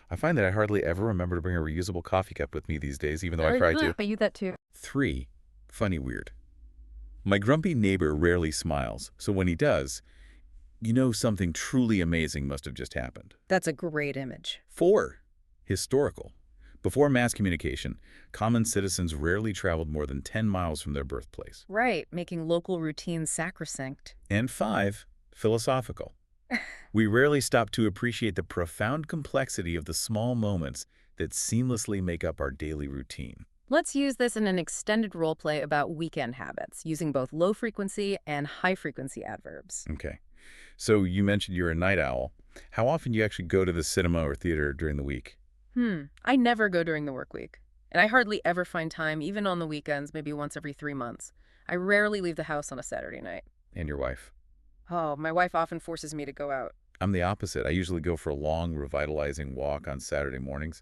I find that I hardly ever remember to bring a reusable coffee cup with me these days, even though I try to. I use that too. 3, funny weird. My grumpy neighbor rarely smiles, so when he does, you know something truly amazing must have just happened. That's a great image. 4, historical. Before mass communication, common citizens rarely traveled more than 10 miles from their birthplace. Right, making local routines sacrosanct. And 5, philosophical. We rarely stop to appreciate the profound complexity of the small moments that seamlessly make up our daily routine. Let's use this in an extended role play about weekend habits, using both low-frequency and high-frequency adverbs. Okay. So you mentioned you're a night owl. How often do you actually go to the cinema or theater during the week? I never go during the work week. And I hardly ever find time, even on the weekends, maybe once every 3 months. I rarely leave the house on a Saturday night. And your wife? Oh, my wife often forces me to go out. I'm the opposite. I usually go for a long, revitalizing walk on Saturday mornings,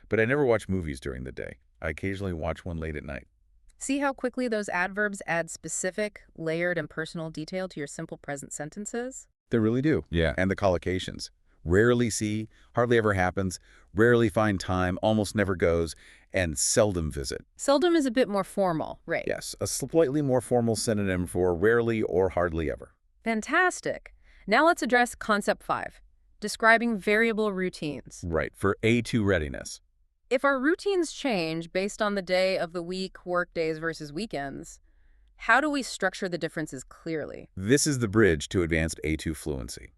but I never watch movies during the day. I occasionally watch one late at night. See how quickly those adverbs add specific, layered, and personal detail to your simple present sentences? They really do. Yeah. And the collocations. Rarely see, hardly ever happens, rarely find time, almost never goes, and seldom visit. Seldom is a bit more formal, right? Yes, a slightly more formal synonym for rarely or hardly ever. Fantastic. Now let's address Concept 5, describing variable routines. Right, for A2 readiness. If our routines change based on the day of the week, work days versus weekends, how do we structure the differences clearly? This is the bridge to advanced A2 fluency.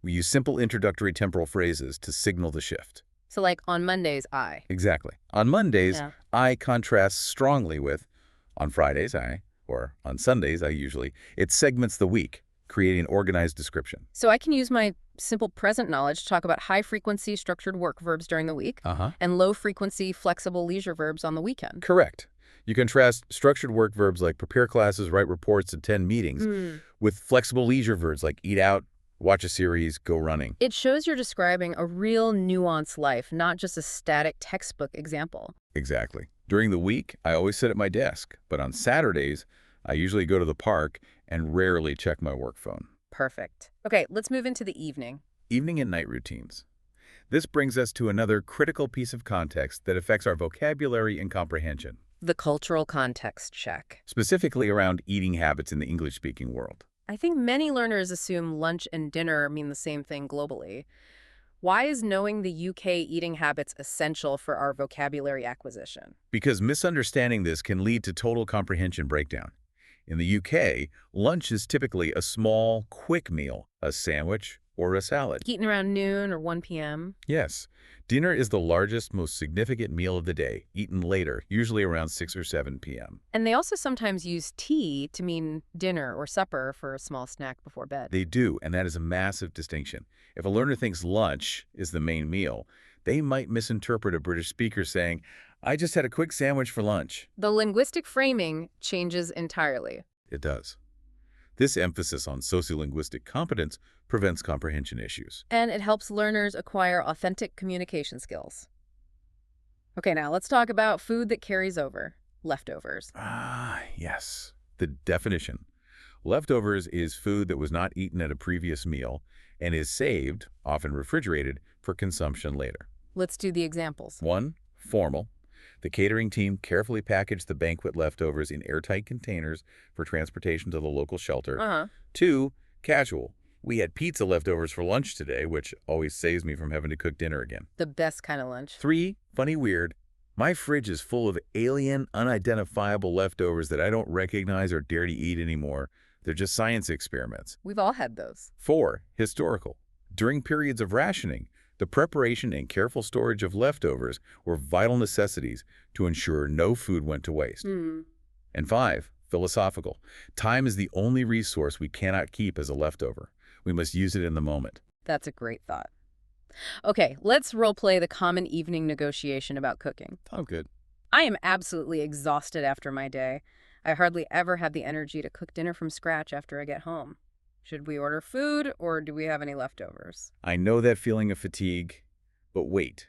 We use simple introductory temporal phrases to signal the shift. So like on Mondays, I. Exactly. On Mondays, Yeah. I contrasts strongly with on Fridays, I, or on Sundays, I usually. It segments the week, creating an organized description. So I can use my simple present knowledge to talk about high-frequency structured work verbs during the week and low-frequency flexible leisure verbs on the weekend. Correct. You contrast structured work verbs like prepare classes, write reports, attend meetings with flexible leisure verbs like eat out, watch a series, go running. It shows you're describing a real nuanced life, not just a static textbook example. Exactly. During the week, I always sit at my desk, but on Saturdays, I usually go to the park and rarely check my work phone. Perfect. Okay, let's move into the evening. Evening and night routines. This brings us to another critical piece of context that affects our vocabulary and comprehension, The cultural context check. specifically around eating habits in the English-speaking world. I think many learners assume lunch and dinner mean the same thing globally. Why is knowing the UK eating habits essential for our vocabulary acquisition? Because misunderstanding this can lead to total comprehension breakdown. In the UK, lunch is typically a small, quick meal, a sandwich or a salad. Eaten around noon or 1 p.m.? Yes, dinner is the largest, most significant meal of the day, eaten later, usually around 6 or 7 p.m. And they also sometimes use tea to mean dinner or supper for a small snack before bed. They do, and that is a massive distinction. If a learner thinks lunch is the main meal, they might misinterpret a British speaker saying, I just had a quick sandwich for lunch. The linguistic framing changes entirely. It does. This emphasis on sociolinguistic competence prevents comprehension issues. And it helps learners acquire authentic communication skills. Okay, now let's talk about food that carries over, leftovers. Ah, yes. The definition. Leftovers is food that was not eaten at a previous meal and is saved, often refrigerated, for consumption later. Let's do the examples. 1. Formal. The catering team carefully packaged the banquet leftovers in airtight containers for transportation to the local shelter. 2. Casual. We had pizza leftovers for lunch today, which always saves me from having to cook dinner again. The best kind of lunch. 3. Funny weird. My fridge is full of alien, unidentifiable leftovers that I don't recognize or dare to eat anymore. They're just science experiments. We've all had those. 4. Historical. During periods of rationing, the preparation and careful storage of leftovers were vital necessities to ensure no food went to waste. And 5. Philosophical. Time is the only resource we cannot keep as a leftover. We must use it in the moment. That's a great thought. Okay, let's role-play the common evening negotiation about cooking. Oh, good. I am absolutely exhausted after my day. I hardly ever have the energy to cook dinner from scratch after I get home. Should we order food, or do we have any leftovers? I know that feeling of fatigue, but wait.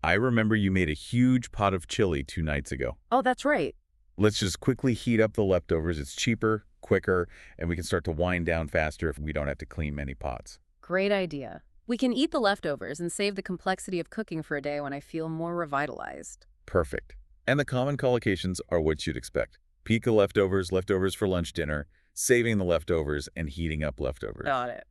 I remember you made a huge pot of chili 2 nights ago. Oh, that's right. Let's just quickly heat up the leftovers. It's cheaper, quicker, and we can start to wind down faster if we don't have to clean many pots. Great idea. We can eat the leftovers and save the complexity of cooking for a day when I feel more revitalized. Perfect. And the common collocations are what you'd expect. Pica leftovers, leftovers for lunch dinner, saving the leftovers, and heating up leftovers. Got it.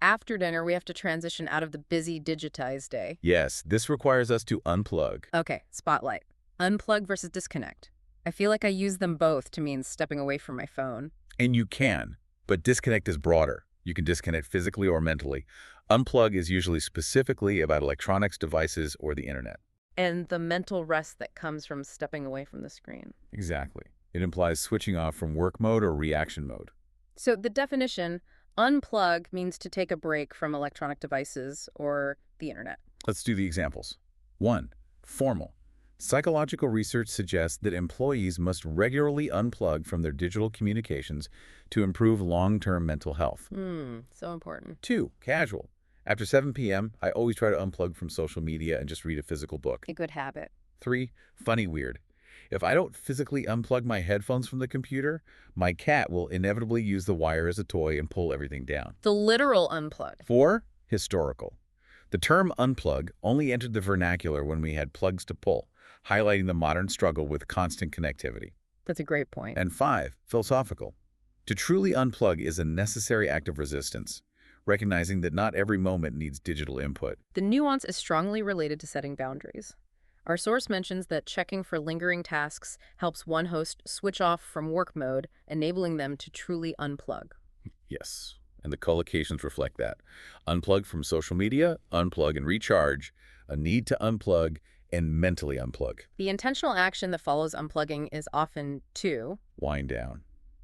After dinner, we have to transition out of the busy, digitized day. Yes, this requires us to unplug. Okay, spotlight. Unplug versus disconnect. I feel like I use them both to mean stepping away from my phone. And you can, but disconnect is broader. You can disconnect physically or mentally. Unplug is usually specifically about electronics, devices, or the internet. And the mental rest that comes from stepping away from the screen. Exactly. It implies switching off from work mode or reaction mode. So the definition, unplug, means to take a break from electronic devices or the internet. Let's do the examples. 1. Formal. Psychological research suggests that employees must regularly unplug from their digital communications to improve long-term mental health. So important. 2, casual. After 7 p.m., I always try to unplug from social media and just read a physical book. A good habit. 3, funny weird. If I don't physically unplug my headphones from the computer, my cat will inevitably use the wire as a toy and pull everything down. The literal unplug. 4, historical. The term unplug only entered the vernacular when we had plugs to pull, highlighting the modern struggle with constant connectivity. That's a great point. And 5, philosophical. To truly unplug is a necessary act of resistance, recognizing that not every moment needs digital input. The nuance is strongly related to setting boundaries. Our source mentions that checking for lingering tasks helps one host switch off from work mode, enabling them to truly unplug. Yes, and the collocations reflect that. Unplug from social media, unplug and recharge, a need to unplug, and mentally unplug. The intentional action that follows unplugging is often to Wind down.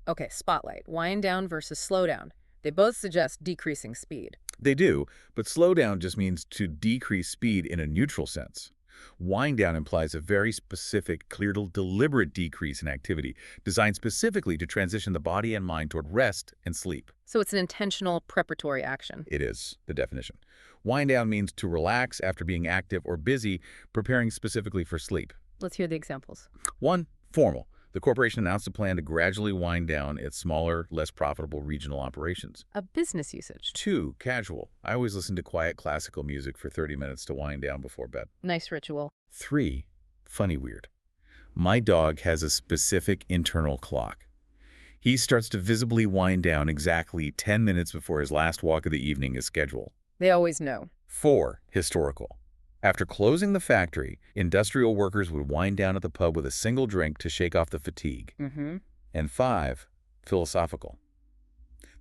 Okay, spotlight. Wind down versus slow down. They both suggest decreasing speed. They do, but slow down just means to decrease speed in a neutral sense. Wind down implies a very specific, clear, deliberate decrease in activity, designed specifically to transition the body and mind toward rest and sleep. So it's an intentional preparatory action. It is the definition. Wind down means to relax after being active or busy, preparing specifically for sleep. Let's hear the examples. 1, formal. The corporation announced a plan to gradually wind down its smaller, less profitable regional operations. A business usage. 2, casual. I always listen to quiet classical music for 30 minutes to wind down before bed. Nice ritual. 3, funny weird. My dog has a specific internal clock. He starts to visibly wind down exactly 10 minutes before his last walk of the evening is scheduled. They always know. 4, historical. After closing the factory, industrial workers would wind down at the pub with a single drink to shake off the fatigue. And 5, philosophical.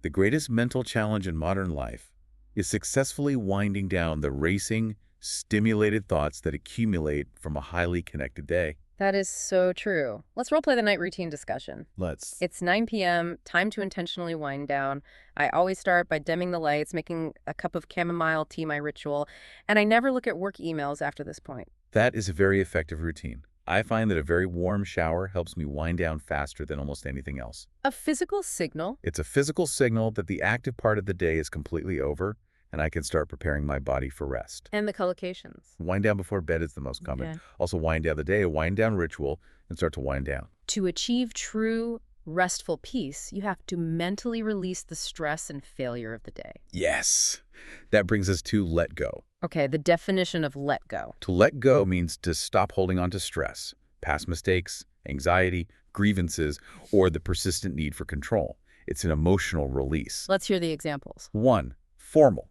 The greatest mental challenge in modern life is successfully winding down the racing, stimulated thoughts that accumulate from a highly connected day. That is so true. Let's roleplay the night routine discussion. Let's. It's 9 p.m., time to intentionally wind down. I always start by dimming the lights, making a cup of chamomile tea my ritual, and I never look at work emails after this point. That is a very effective routine. I find that a very warm shower helps me wind down faster than almost anything else. A physical signal? It's a physical signal that the active part of the day is completely over, and I can start preparing my body for rest. And the collocations. Wind down before bed is the most common. Okay. Also, wind down the day, a wind down ritual, and start to wind down. To achieve true restful peace, you have to mentally release the stress and failure of the day. Yes. That brings us to let go. Okay, the definition of let go. To let go means to stop holding on to stress, past mistakes, anxiety, grievances, or the persistent need for control. It's an emotional release. Let's hear the examples. 1, formal.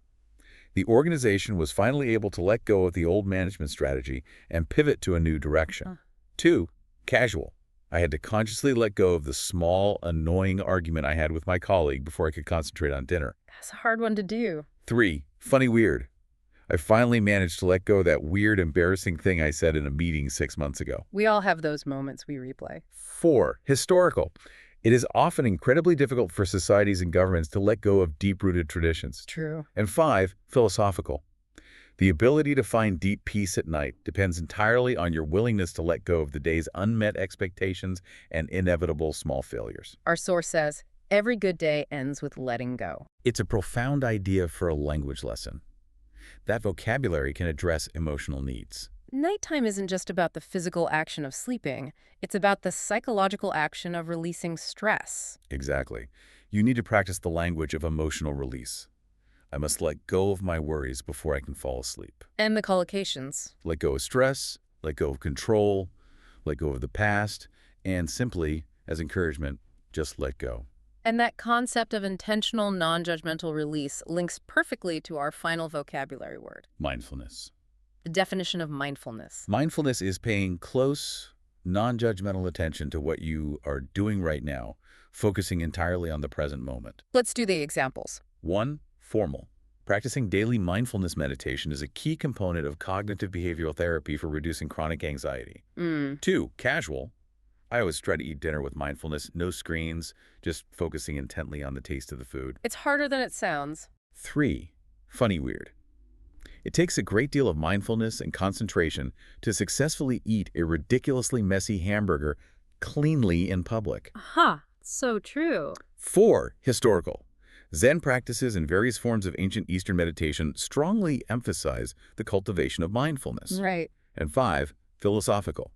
The organization was finally able to let go of the old management strategy and pivot to a new direction. 2, casual. I had to consciously let go of the small, annoying argument I had with my colleague before I could concentrate on dinner. That's a hard one to do. 3, funny weird. I finally managed to let go of that weird, embarrassing thing I said in a meeting 6 months ago. We all have those moments we replay. 4, historical. It is often incredibly difficult for societies and governments to let go of deep-rooted traditions. True. And 5, philosophical. The ability to find deep peace at night depends entirely on your willingness to let go of the day's unmet expectations and inevitable small failures. Our source says, every good day ends with letting go. It's a profound idea for a language lesson. That vocabulary can address emotional needs. Nighttime isn't just about the physical action of sleeping. It's about the psychological action of releasing stress. Exactly. You need to practice the language of emotional release. I must let go of my worries before I can fall asleep. And the collocations. Let go of stress, let go of control, let go of the past, and simply, as encouragement, just let go. And that concept of intentional, non-judgmental release links perfectly to our final vocabulary word. Mindfulness. The definition of mindfulness. Mindfulness is paying close, non-judgmental attention to what you are doing right now, focusing entirely on the present moment. Let's do the examples. 1, formal. Practicing daily mindfulness meditation is a key component of cognitive behavioral therapy for reducing chronic anxiety. 2, casual. I always try to eat dinner with mindfulness, no screens, just focusing intently on the taste of the food. It's harder than it sounds. 3, funny weird. It takes a great deal of mindfulness and concentration to successfully eat a ridiculously messy hamburger cleanly in public. Aha, so true. 4. Historical. Zen practices and various forms of ancient Eastern meditation strongly emphasize the cultivation of mindfulness. Right. And 5. Philosophical.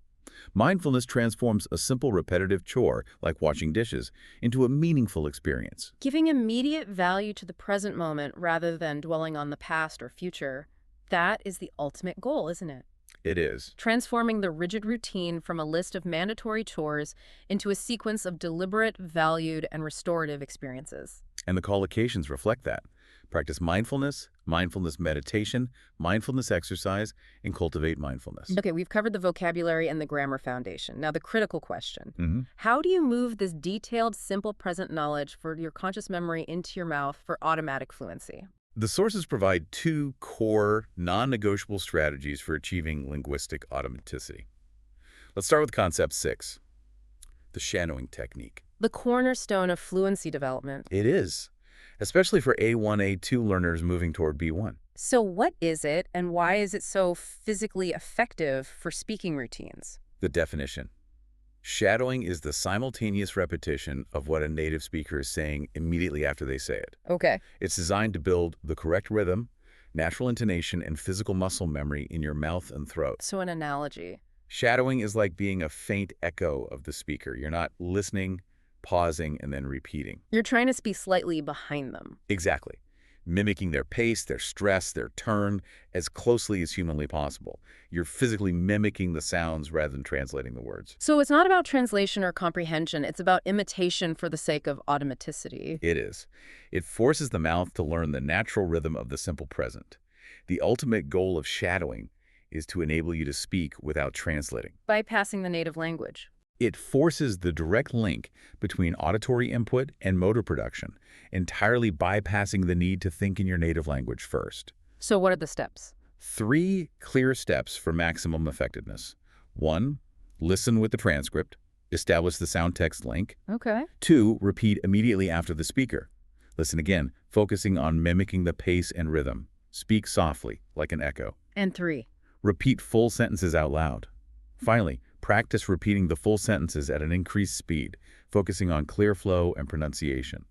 Mindfulness transforms a simple repetitive chore, like washing dishes, into a meaningful experience. Giving immediate value to the present moment rather than dwelling on the past or future, that is the ultimate goal, isn't it? It is. Transforming the rigid routine from a list of mandatory chores into a sequence of deliberate, valued, and restorative experiences. And the collocations reflect that. Practice mindfulness, mindfulness meditation, mindfulness exercise, and cultivate mindfulness. Okay, we've covered the vocabulary and the grammar foundation. Now the critical question. How do you move this detailed, simple present knowledge for your conscious memory into your mouth for automatic fluency? The sources provide 2 core, non-negotiable strategies for achieving linguistic automaticity. Let's start with concept 6, the shadowing technique. The cornerstone of fluency development. It is, especially for A1, A2 learners moving toward B1. So what is it, and why is it so physically effective for speaking routines? The definition. Shadowing is the simultaneous repetition of what a native speaker is saying immediately after they say it. Okay. It's designed to build the correct rhythm, natural intonation, and physical muscle memory in your mouth and throat. So an analogy. Shadowing is like being a faint echo of the speaker. You're not listening, pausing, and then repeating. You're trying to be slightly behind them. Exactly. Mimicking their pace, their stress, their turn as closely as humanly possible. You're physically mimicking the sounds rather than translating the words. So it's not about translation or comprehension. It's about imitation for the sake of automaticity. It is. It forces the mouth to learn the natural rhythm of the simple present. The ultimate goal of shadowing is to enable you to speak without translating. Bypassing the native language. It forces the direct link between auditory input and motor production, entirely bypassing the need to think in your native language first. So what are the steps? 3 clear steps for maximum effectiveness. 1, listen with the transcript. Establish the sound-text link. Okay. 2, repeat immediately after the speaker. Listen again, focusing on mimicking the pace and rhythm. Speak softly, like an echo. And 3. Repeat full sentences out loud. Finally, practice repeating the full sentences at an increased speed, focusing on clear flow and pronunciation.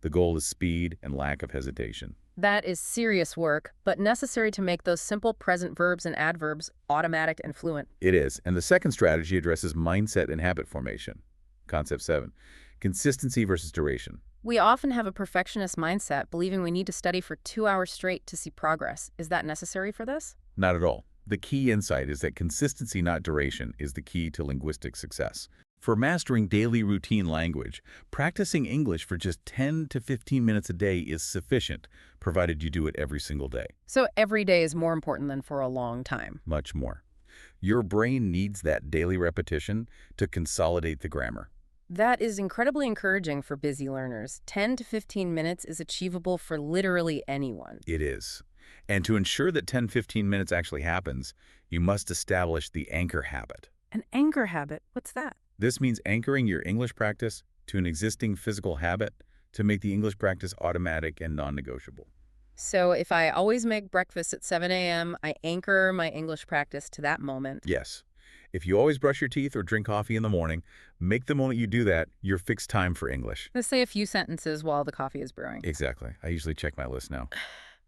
The goal is speed and lack of hesitation. That is serious work, but necessary to make those simple present verbs and adverbs automatic and fluent. It is. And the second strategy addresses mindset and habit formation. Concept 7, consistency versus duration. We often have a perfectionist mindset, believing we need to study for 2 hours straight to see progress. Is that necessary for this? Not at all. The key insight is that consistency, not duration, is the key to linguistic success. For mastering daily routine language, practicing English for just 10 to 15 minutes a day is sufficient, provided you do it every single day. So every day is more important than for a long time. Much more. Your brain needs that daily repetition to consolidate the grammar. That is incredibly encouraging for busy learners. 10 to 15 minutes is achievable for literally anyone. It is. And to ensure that 10-15 minutes actually happens, you must establish the anchor habit. An anchor habit? What's that? This means anchoring your English practice to an existing physical habit to make the English practice automatic and non-negotiable. So if I always make breakfast at 7 a.m., I anchor my English practice to that moment. Yes. If you always brush your teeth or drink coffee in the morning, make the moment you do that your fixed time for English. Let's say a few sentences while the coffee is brewing. Exactly. I usually check my list now.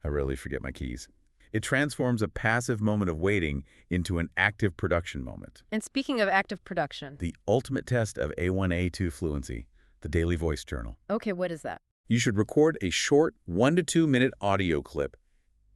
I rarely forget my keys. It transforms a passive moment of waiting into an active production moment. And speaking of active production. The ultimate test of A1, A2 fluency, the daily voice journal. Okay, what is that? You should record a short 1 to 2 minute audio clip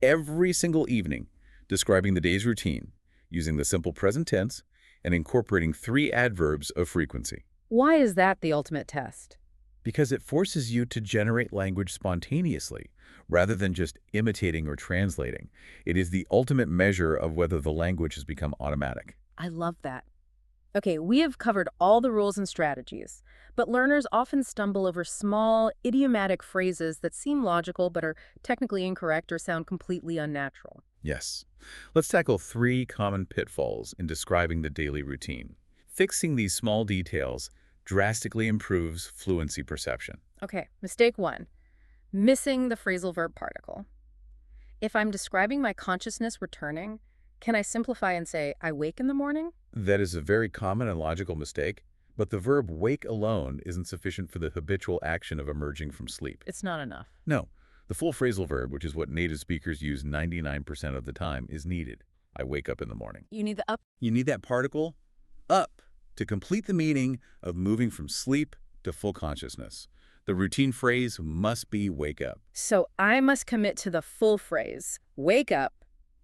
every single evening describing the day's routine using the simple present tense and incorporating 3 adverbs of frequency. Why is that the ultimate test? Because it forces you to generate language spontaneously, rather than just imitating or translating. It is the ultimate measure of whether the language has become automatic. I love that. Okay, we have covered all the rules and strategies, but learners often stumble over small, idiomatic phrases that seem logical but are technically incorrect or sound completely unnatural. Yes. Let's tackle 3 common pitfalls in describing the daily routine. Fixing these small details drastically improves fluency perception. Okay, mistake 1. Missing the phrasal verb particle. If I'm describing my consciousness returning, can I simplify and say, I wake in the morning? That is a very common and logical mistake, but the verb wake alone isn't sufficient for the habitual action of emerging from sleep. It's not enough. No, the full phrasal verb, which is what native speakers use 99% of the time, is needed. I wake up in the morning. You need the up. You need that particle, up, to complete the meaning of moving from sleep to full consciousness. The routine phrase must be wake up. So I must commit to the full phrase. Wake up,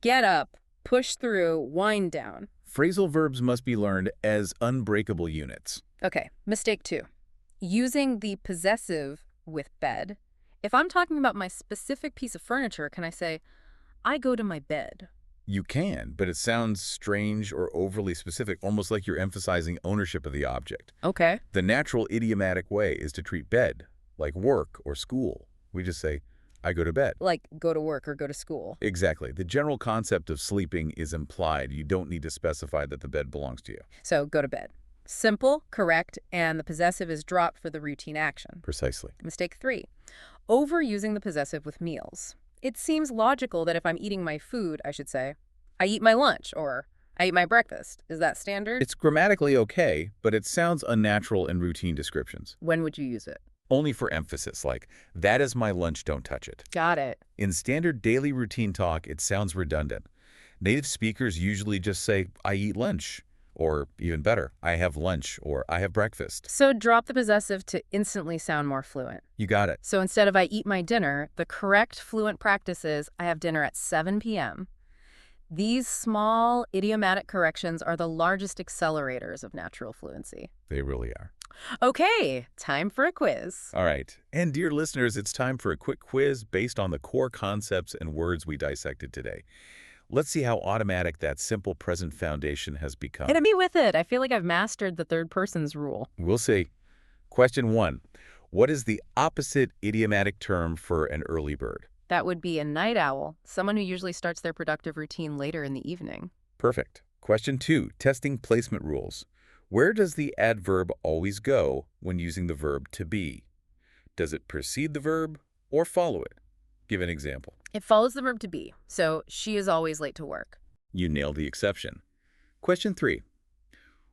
get up, push through, wind down. Phrasal verbs must be learned as unbreakable units. Okay, mistake 2. Using the possessive with bed. If I'm talking about my specific piece of furniture, can I say, I go to my bed? You can, but it sounds strange or overly specific, almost like you're emphasizing ownership of the object. Okay. The natural idiomatic way is to treat bed like work or school. We just say, I go to bed. Like go to work or go to school. Exactly. The general concept of sleeping is implied. You don't need to specify that the bed belongs to you. So go to bed. Simple, correct, and the possessive is dropped for the routine action. Precisely. Mistake 3. Overusing the possessive with meals. It seems logical that if I'm eating my food, I should say, I eat my lunch or I eat my breakfast. Is that standard? It's grammatically okay, but it sounds unnatural in routine descriptions. When would you use it? Only for emphasis, like, that is my lunch, don't touch it. Got it. In standard daily routine talk, it sounds redundant. Native speakers usually just say, I eat lunch, or even better, I have lunch, or I have breakfast. So drop the possessive to instantly sound more fluent. You got it. So instead of I eat my dinner, the correct fluent practice is I have dinner at 7 p.m. These small idiomatic corrections are the largest accelerators of natural fluency. They really are. Okay, time for a quiz. All right. And dear listeners, it's time for a quick quiz based on the core concepts and words we dissected today. Let's see how automatic that simple present foundation has become. Hit me with it. I feel like I've mastered the third person's rule. We'll see. Question 1. What is the opposite idiomatic term for an early bird? That would be a night owl, someone who usually starts their productive routine later in the evening. Perfect. Question 2. Testing placement rules. Where does the adverb always go when using the verb to be? Does it precede the verb or follow it? Give an example. It follows the verb to be, so she is always late to work. You nailed the exception. Question 3.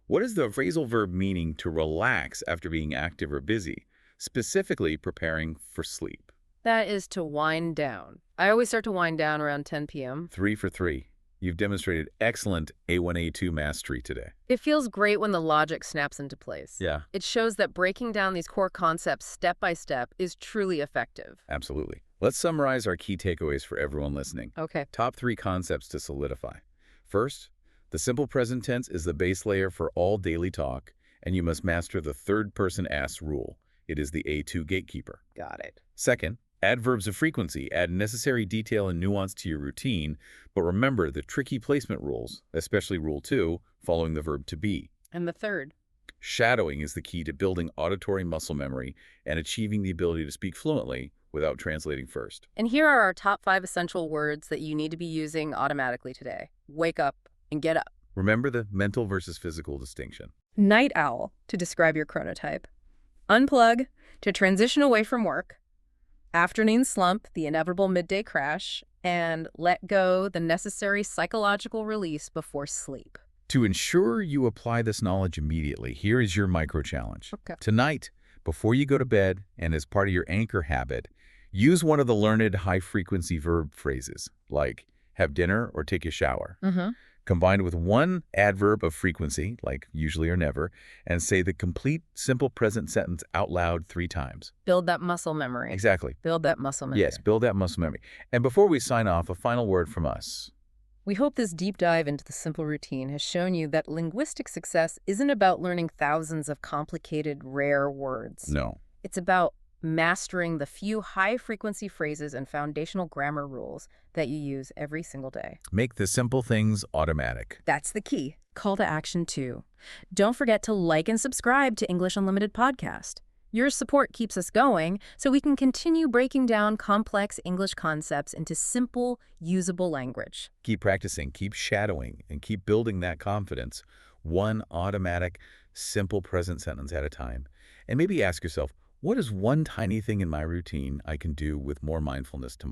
What is the phrasal verb meaning to relax after being active or busy, specifically preparing for sleep? That is to wind down. I always start to wind down around 10 p.m. 3 for 3. You've demonstrated excellent A1, A2 mastery today. It feels great when the logic snaps into place. Yeah. It shows that breaking down these core concepts step by step is truly effective. Absolutely. Let's summarize our key takeaways for everyone listening. Okay. Top 3 concepts to solidify. First, the simple present tense is the base layer for all daily talk, and you must master the third-person S rule. It is the A2 gatekeeper. Got it. Second, adverbs of frequency add necessary detail and nuance to your routine, but remember the tricky placement rules, especially Rule 2, following the verb to be. And the third? Shadowing is the key to building auditory muscle memory and achieving the ability to speak fluently without translating first. And here are our top 5 essential words that you need to be using automatically today. Wake up and get up. Remember the mental versus physical distinction. Night owl, to describe your chronotype. Unplug, to transition away from work. Afternoon slump, the inevitable midday crash. And let go, the necessary psychological release before sleep. To ensure you apply this knowledge immediately, here is your micro-challenge. Okay. Tonight, before you go to bed and as part of your anchor habit, use one of the learned high-frequency verb phrases, like have dinner or take a shower, combined with one adverb of frequency, like usually or never, and say the complete simple present sentence out loud 3 times. Build that muscle memory. Exactly. Build that muscle memory. Yes, build that muscle memory. And before we sign off, a final word from us. We hope this deep dive into the simple routine has shown you that linguistic success isn't about learning thousands of complicated, rare words. No. It's about mastering the few high-frequency phrases and foundational grammar rules that you use every single day. Make the simple things automatic. That's the key. Call to action 2. Don't forget to like and subscribe to English Unlimited Podcast. Your support keeps us going so we can continue breaking down complex English concepts into simple, usable language. Keep practicing, keep shadowing, and keep building that confidence, one automatic, simple present sentence at a time. And maybe ask yourself, what is one tiny thing in my routine I can do with more mindfulness tomorrow?